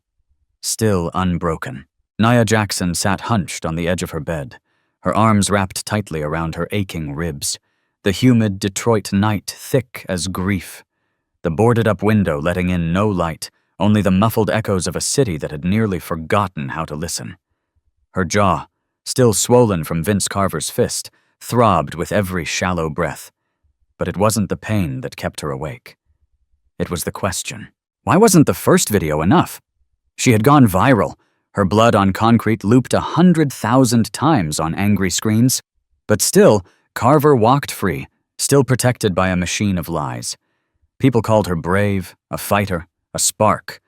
Still unbroken. Naya Jackson sat hunched on the edge of her bed, her arms wrapped tightly around her aching ribs, the humid Detroit night thick as grief, the boarded-up window letting in no light, only the muffled echoes of a city that had nearly forgotten how to listen. Her jaw, still swollen from Vince Carver's fist, throbbed with every shallow breath. But it wasn't the pain that kept her awake. It was the question. Why wasn't the first video enough? She had gone viral, her blood on concrete looped 100,000 times on angry screens. But still, Carver walked free, still protected by a machine of lies. People called her brave, a fighter, a spark.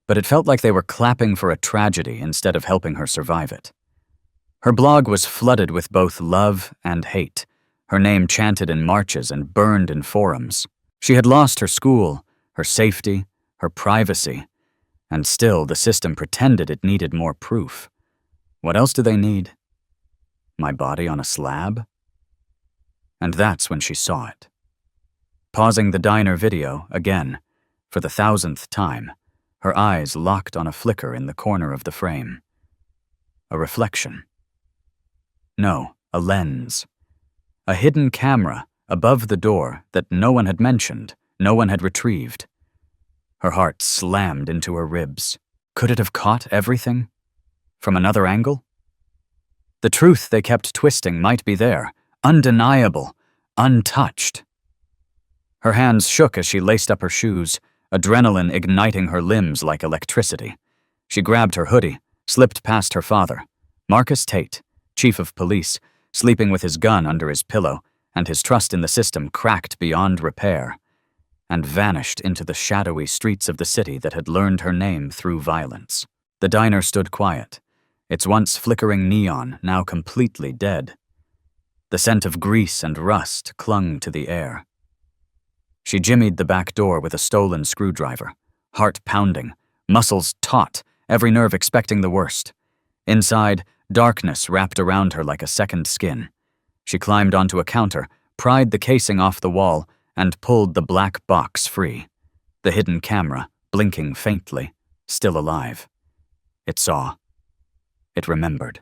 But it felt like they were clapping for a tragedy instead of helping her survive it. Her blog was flooded with both love and hate, her name chanted in marches and burned in forums. She had lost her school, her safety, her privacy, and still the system pretended it needed more proof. What else do they need? My body on a slab? And that's when she saw it. Pausing the diner video again, for the 1,000th time, her eyes locked on a flicker in the corner of the frame. A reflection. No, a lens. A hidden camera above the door that no one had mentioned, no one had retrieved. Her heart slammed into her ribs. Could it have caught everything? From another angle? The truth they kept twisting might be there, undeniable, untouched. Her hands shook as she laced up her shoes, adrenaline igniting her limbs like electricity. She grabbed her hoodie, slipped past her father, Marcus Tate, chief of police, sleeping with his gun under his pillow, and his trust in the system cracked beyond repair, and vanished into the shadowy streets of the city that had learned her name through violence. The diner stood quiet, its once flickering neon now completely dead. The scent of grease and rust clung to the air. She jimmied the back door with a stolen screwdriver, heart pounding, muscles taut, every nerve expecting the worst. Inside, darkness wrapped around her like a second skin. She climbed onto a counter, pried the casing off the wall, and pulled the black box free. The hidden camera, blinking faintly, still alive. It saw. It remembered.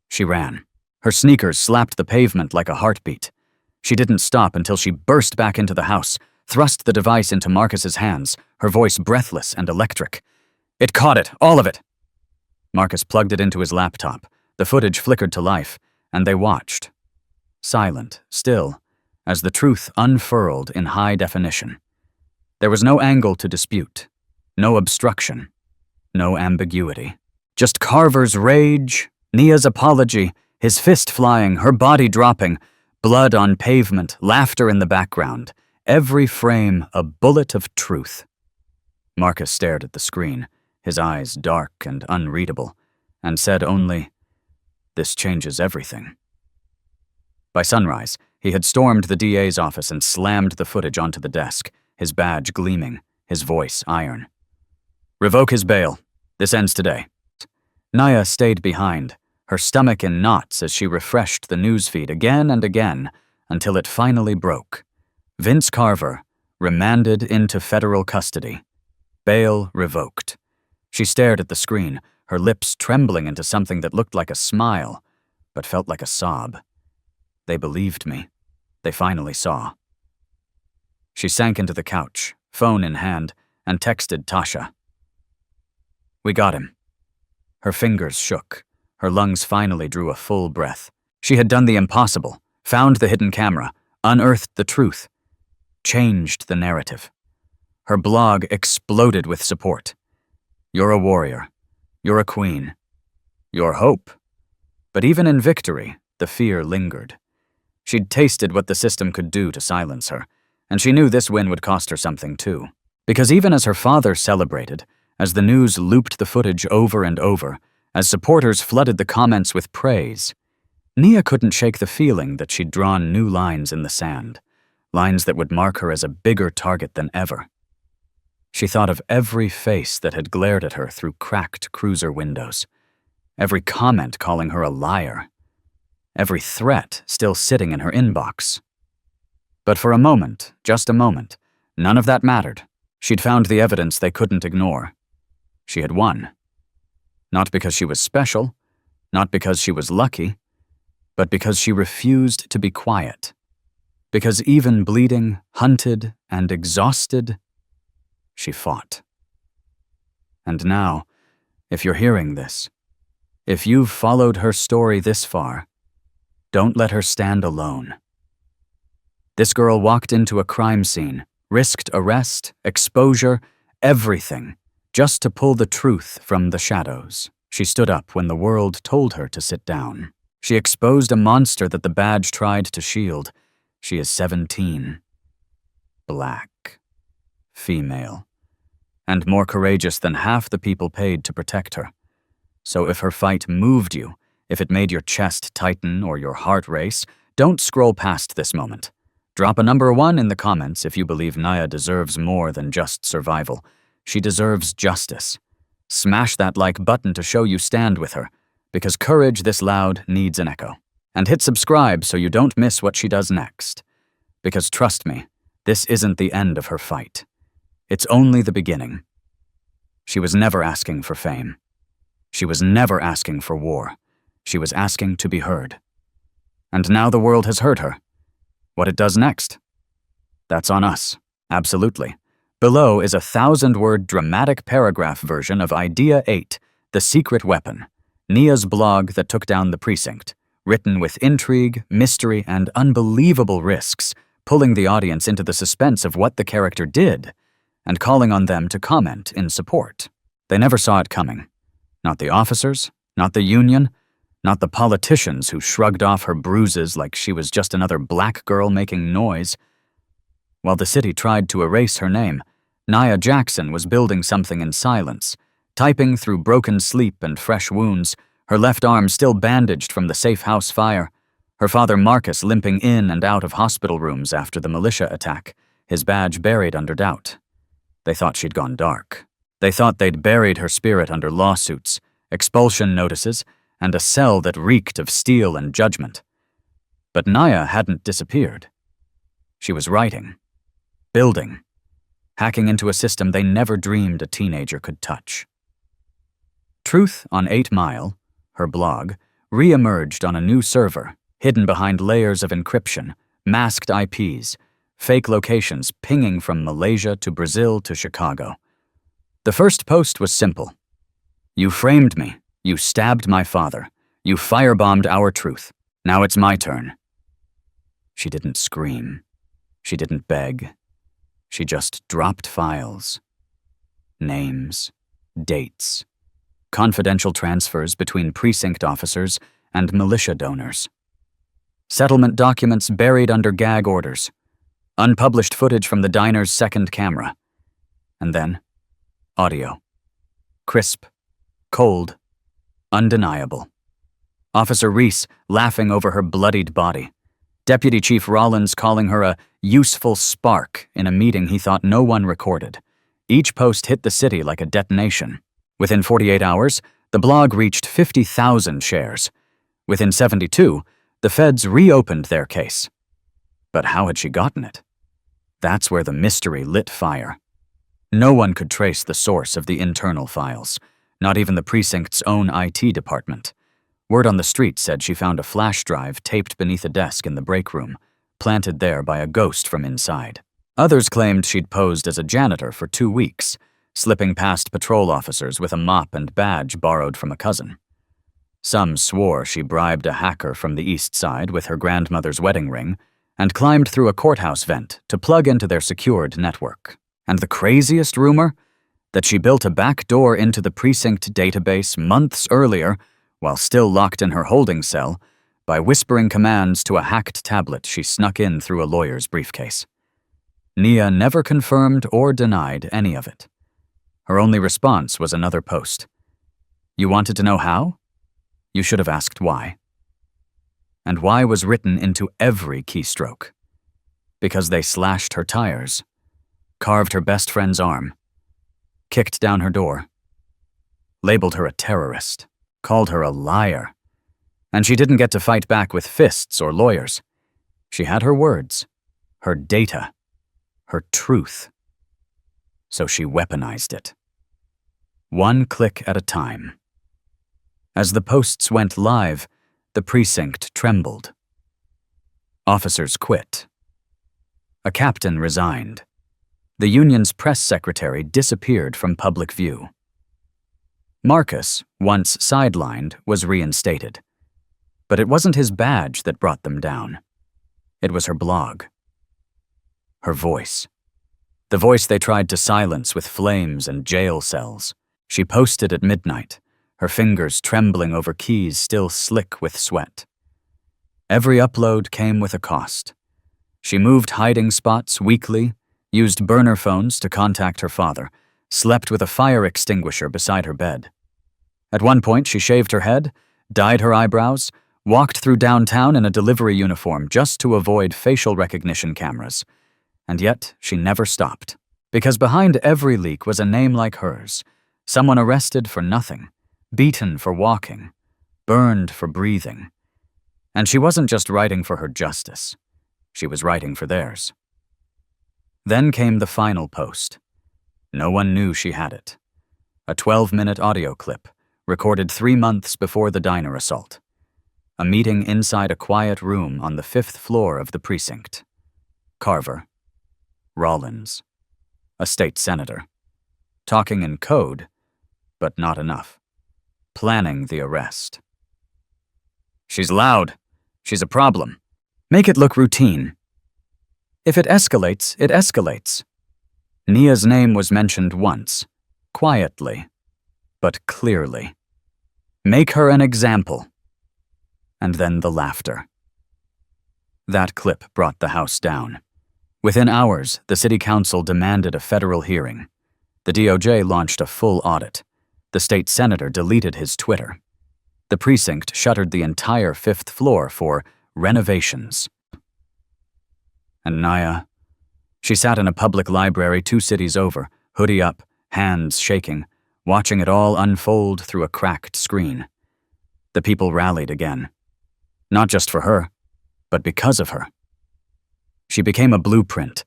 She ran. Her sneakers slapped the pavement like a heartbeat. She didn't stop until she burst back into the house, thrust the device into Marcus's hands, her voice breathless and electric. It caught it, all of it! Marcus plugged it into his laptop. The footage flickered to life, and they watched. Silent, still, as the truth unfurled in high definition. There was no angle to dispute, no obstruction, no ambiguity. Just Carver's rage, Nia's apology, his fist flying, her body dropping, blood on pavement, laughter in the background, every frame a bullet of truth. Marcus stared at the screen, his eyes dark and unreadable, and said only, "This changes everything." By sunrise, he had stormed the DA's office and slammed the footage onto the desk, his badge gleaming, his voice iron. "Revoke his bail. This ends today." Nia stayed behind, her stomach in knots as she refreshed the newsfeed again and again until it finally broke. Vince Carver, remanded into federal custody. Bail revoked. She stared at the screen, her lips trembling into something that looked like a smile, but felt like a sob. They believed me. They finally saw. She sank into the couch, phone in hand, and texted Tasha. "We got him." Her fingers shook. Her lungs finally drew a full breath. She had done the impossible, found the hidden camera, unearthed the truth, changed the narrative. Her blog exploded with support. "You're a warrior. You're a queen. You're hope." But even in victory, the fear lingered. She'd tasted what the system could do to silence her, and she knew this win would cost her something too. Because even as her father celebrated, as the news looped the footage over and over, as supporters flooded the comments with praise, Nia couldn't shake the feeling that she'd drawn new lines in the sand, lines that would mark her as a bigger target than ever. She thought of every face that had glared at her through cracked cruiser windows, every comment calling her a liar, every threat still sitting in her inbox. But for a moment, just a moment, none of that mattered. She'd found the evidence they couldn't ignore. She had won. Not because she was special, not because she was lucky, but because she refused to be quiet. Because even bleeding, hunted, and exhausted, she fought. And now, if you're hearing this, if you've followed her story this far, don't let her stand alone. This girl walked into a crime scene, risked arrest, exposure, everything, just to pull the truth from the shadows. She stood up when the world told her to sit down. She exposed a monster that the badge tried to shield. She is 17. Black. Female. And more courageous than half the people paid to protect her. So if her fight moved you, if it made your chest tighten or your heart race, don't scroll past this moment. Drop a number 1 in the comments if you believe Nia deserves more than just survival. She deserves justice. Smash that like button to show you stand with her, because courage this loud needs an echo. And hit subscribe so you don't miss what she does next. Because trust me, this isn't the end of her fight. It's only the beginning. She was never asking for fame. She was never asking for war. She was asking to be heard. And now the world has heard her. What it does next? That's on us, absolutely. Below is a 1,000-word dramatic paragraph version of Idea 8, The Secret Weapon, Nia's blog that took down the precinct, written with intrigue, mystery, and unbelievable risks, pulling the audience into the suspense of what the character did, and calling on them to comment in support. They never saw it coming. Not the officers, not the union, not the politicians who shrugged off her bruises like she was just another black girl making noise. While the city tried to erase her name, Nia Jackson was building something in silence, typing through broken sleep and fresh wounds, her left arm still bandaged from the safe house fire, her father Marcus limping in and out of hospital rooms after the militia attack, his badge buried under doubt. They thought she'd gone dark. They thought they'd buried her spirit under lawsuits, expulsion notices, and a cell that reeked of steel and judgment. But Naya hadn't disappeared. She was writing, building, hacking into a system they never dreamed a teenager could touch. Truth on 8 Mile, her blog, re-emerged on a new server, hidden behind layers of encryption, masked IPs, fake locations pinging from Malaysia to Brazil to Chicago. The first post was simple. You framed me. You stabbed my father. You firebombed our truth. Now it's my turn. She didn't scream. She didn't beg. She just dropped files. Names, dates, confidential transfers between precinct officers and militia donors. Settlement documents buried under gag orders. Unpublished footage from the diner's second camera. And then, audio. Crisp, cold, undeniable. Officer Reese laughing over her bloodied body. Deputy Chief Rollins calling her a useful spark in a meeting he thought no one recorded. Each post hit the city like a detonation. Within 48 hours, the blog reached 50,000 shares. Within 72, the feds reopened their case. But how had she gotten it? That's where the mystery lit fire. No one could trace the source of the internal files, not even the precinct's own IT department. Word on the street said she found a flash drive taped beneath a desk in the break room, planted there by a ghost from inside. Others claimed she'd posed as a janitor for 2 weeks, slipping past patrol officers with a mop and badge borrowed from a cousin. Some swore she bribed a hacker from the East Side with her grandmother's wedding ring and climbed through a courthouse vent to plug into their secured network. And the craziest rumor? That she built a back door into the precinct database months earlier, while still locked in her holding cell, by whispering commands to a hacked tablet she snuck in through a lawyer's briefcase. Nia never confirmed or denied any of it. Her only response was another post. You wanted to know how? You should have asked why. And why was written into every keystroke. Because they slashed her tires, carved her best friend's arm, kicked down her door, labeled her a terrorist, called her a liar. And she didn't get to fight back with fists or lawyers. She had her words, her data, her truth. So she weaponized it. One click at a time. As the posts went live, the precinct trembled. Officers quit. A captain resigned. The union's press secretary disappeared from public view. Marcus, once sidelined, was reinstated. But it wasn't his badge that brought them down. It was her blog. Her voice. The voice they tried to silence with flames and jail cells. She posted at midnight, her fingers trembling over keys still slick with sweat. Every upload came with a cost. She moved hiding spots weekly, used burner phones to contact her father, slept with a fire extinguisher beside her bed. At one point, she shaved her head, dyed her eyebrows, walked through downtown in a delivery uniform just to avoid facial recognition cameras. And yet, she never stopped. Because behind every leak was a name like hers, someone arrested for nothing, beaten for walking, burned for breathing. And she wasn't just writing for her justice. She was writing for theirs. Then came the final post. No one knew she had it. A 12-minute audio clip, recorded 3 months before the diner assault. A meeting inside a quiet room on the 5th floor of the precinct. Carver. Rollins. A state senator. Talking in code, but not enough. Planning the arrest. She's loud. She's a problem. Make it look routine. If it escalates, it escalates. Nia's name was mentioned once, quietly, but clearly. Make her an example. And then the laughter. That clip brought the house down. Within hours, the city council demanded a federal hearing. The DOJ launched a full audit. The state senator deleted his Twitter. The precinct shuttered the entire 5th floor for renovations. And Naya, she sat in a public library 2 cities over, hoodie up, hands shaking, watching it all unfold through a cracked screen. The people rallied again. Not just for her, but because of her. She became a blueprint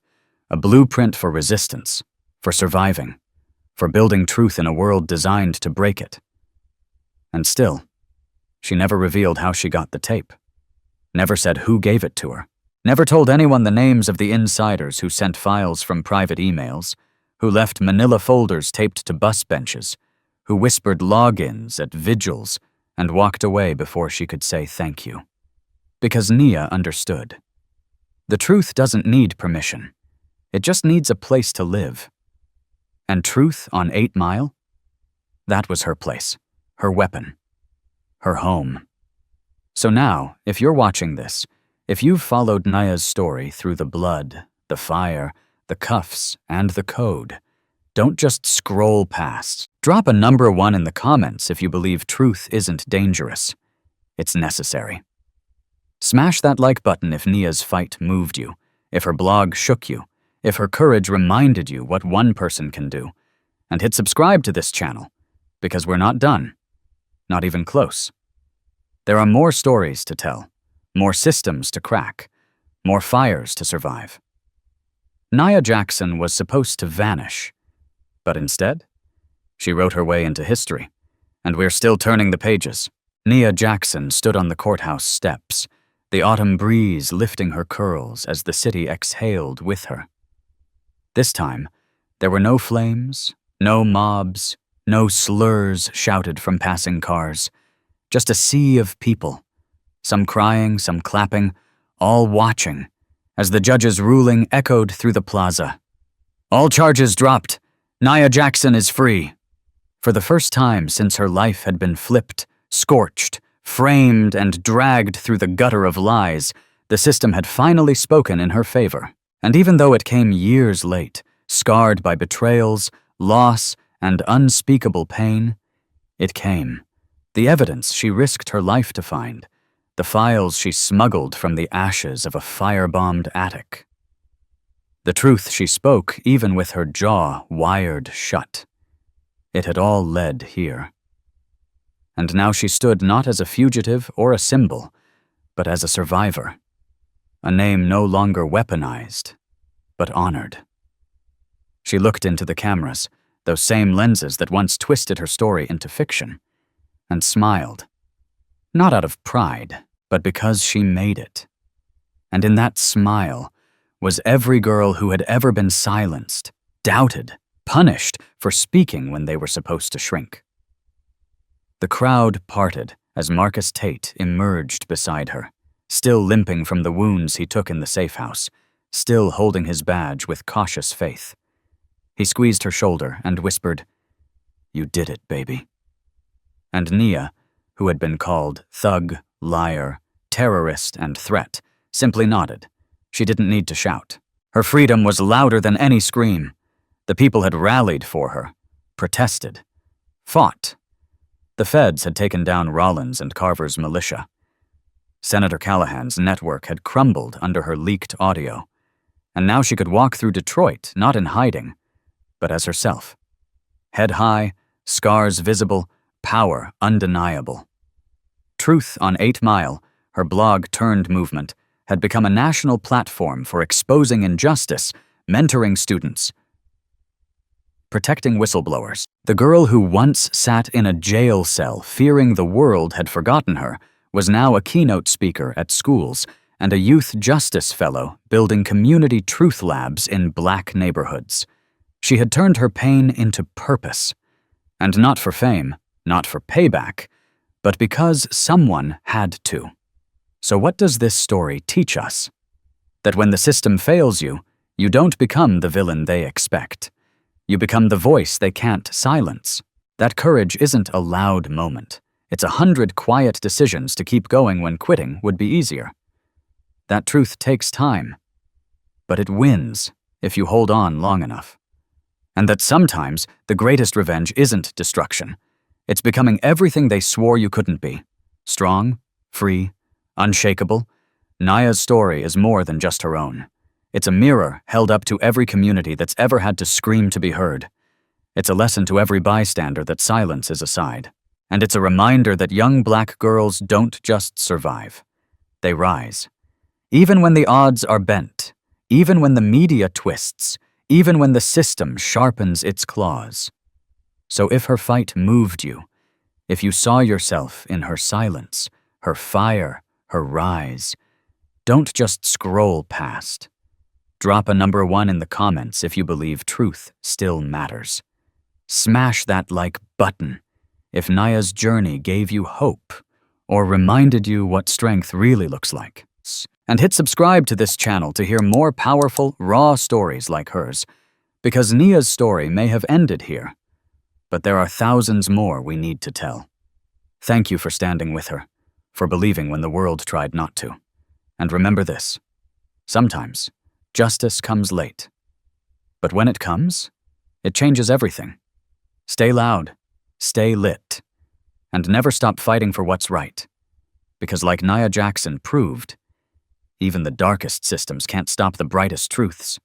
for resistance, for surviving, for building truth in a world designed to break it. And still, she never revealed how she got the tape, never said who gave it to her, never told anyone the names of the insiders who sent files from private emails, who left manila folders taped to bus benches, who whispered logins at vigils and walked away before she could say thank you. Because Nia understood. The truth doesn't need permission. It just needs a place to live. And truth on 8 Mile? That was her place, her weapon, her home. So now, if you're watching this, if you've followed Naya's story through the blood, the fire, the cuffs, and the code, don't just scroll past. Drop a number 1 in the comments if you believe truth isn't dangerous. It's necessary. Smash that like button if Nia's fight moved you, if her blog shook you, if her courage reminded you what one person can do. And hit subscribe to this channel, because we're not done. Not even close. There are more stories to tell, more systems to crack, more fires to survive. Nia Jackson was supposed to vanish, but instead, she wrote her way into history, and we're still turning the pages. Nia Jackson stood on the courthouse steps, the autumn breeze lifting her curls as the city exhaled with her. This time, there were no flames, no mobs, no slurs shouted from passing cars, just a sea of people, some crying, some clapping, all watching, as the judge's ruling echoed through the plaza. All charges dropped. Nia Jackson is free. For the first time since her life had been flipped, scorched, framed, and dragged through the gutter of lies, the system had finally spoken in her favor. And even though it came years late, scarred by betrayals, loss, and unspeakable pain, it came. The evidence she risked her life to find, the files she smuggled from the ashes of a firebombed attic. The truth she spoke even with her jaw wired shut. It had all led here. And now she stood not as a fugitive or a symbol, but as a survivor. A name no longer weaponized, but honored. She looked into the cameras, those same lenses that once twisted her story into fiction, and smiled. Not out of pride, but because she made it. And in that smile was every girl who had ever been silenced, doubted, punished for speaking when they were supposed to shrink. The crowd parted as Marcus Tate emerged beside her, still limping from the wounds he took in the safe house, still holding his badge with cautious faith. He squeezed her shoulder and whispered, "You did it, baby." And Nia, who had been called thug, liar, terrorist, and threat, simply nodded. She didn't need to shout. Her freedom was louder than any scream. The people had rallied for her, protested, fought. The feds had taken down Rollins and Carver's militia. Senator Callahan's network had crumbled under her leaked audio, and now she could walk through Detroit not in hiding, but as herself. Head high, scars visible, power undeniable. Truth on 8 Mile, her blog-turned-movement, had become a national platform for exposing injustice, mentoring students, protecting whistleblowers. The girl who once sat in a jail cell fearing the world had forgotten her was now a keynote speaker at schools and a youth justice fellow building community truth labs in black neighborhoods. She had turned her pain into purpose, and not for fame, not for payback, but because someone had to. So what does this story teach us? That when the system fails you, you don't become the villain they expect. You become the voice they can't silence. That courage isn't a loud moment. It's 100 quiet decisions to keep going when quitting would be easier. That truth takes time, but it wins if you hold on long enough. And that sometimes the greatest revenge isn't destruction. It's becoming everything they swore you couldn't be. Strong, free, unshakable. Naya's story is more than just her own. It's a mirror held up to every community that's ever had to scream to be heard. It's a lesson to every bystander that silence is a side. And it's a reminder that young black girls don't just survive. They rise. Even when the odds are bent, even when the media twists, even when the system sharpens its claws. So if her fight moved you, if you saw yourself in her silence, her fire, her rise, don't just scroll past. Drop a number 1 in the comments if you believe truth still matters. Smash that like button if Naya's journey gave you hope or reminded you what strength really looks like. And hit subscribe to this channel to hear more powerful, raw stories like hers, because Nia's story may have ended here, but there are thousands more we need to tell. Thank you for standing with her, for believing when the world tried not to. And remember this, sometimes justice comes late, but when it comes, it changes everything. Stay loud, stay lit, and never stop fighting for what's right, because like Nia Jackson proved, even the darkest systems can't stop the brightest truths.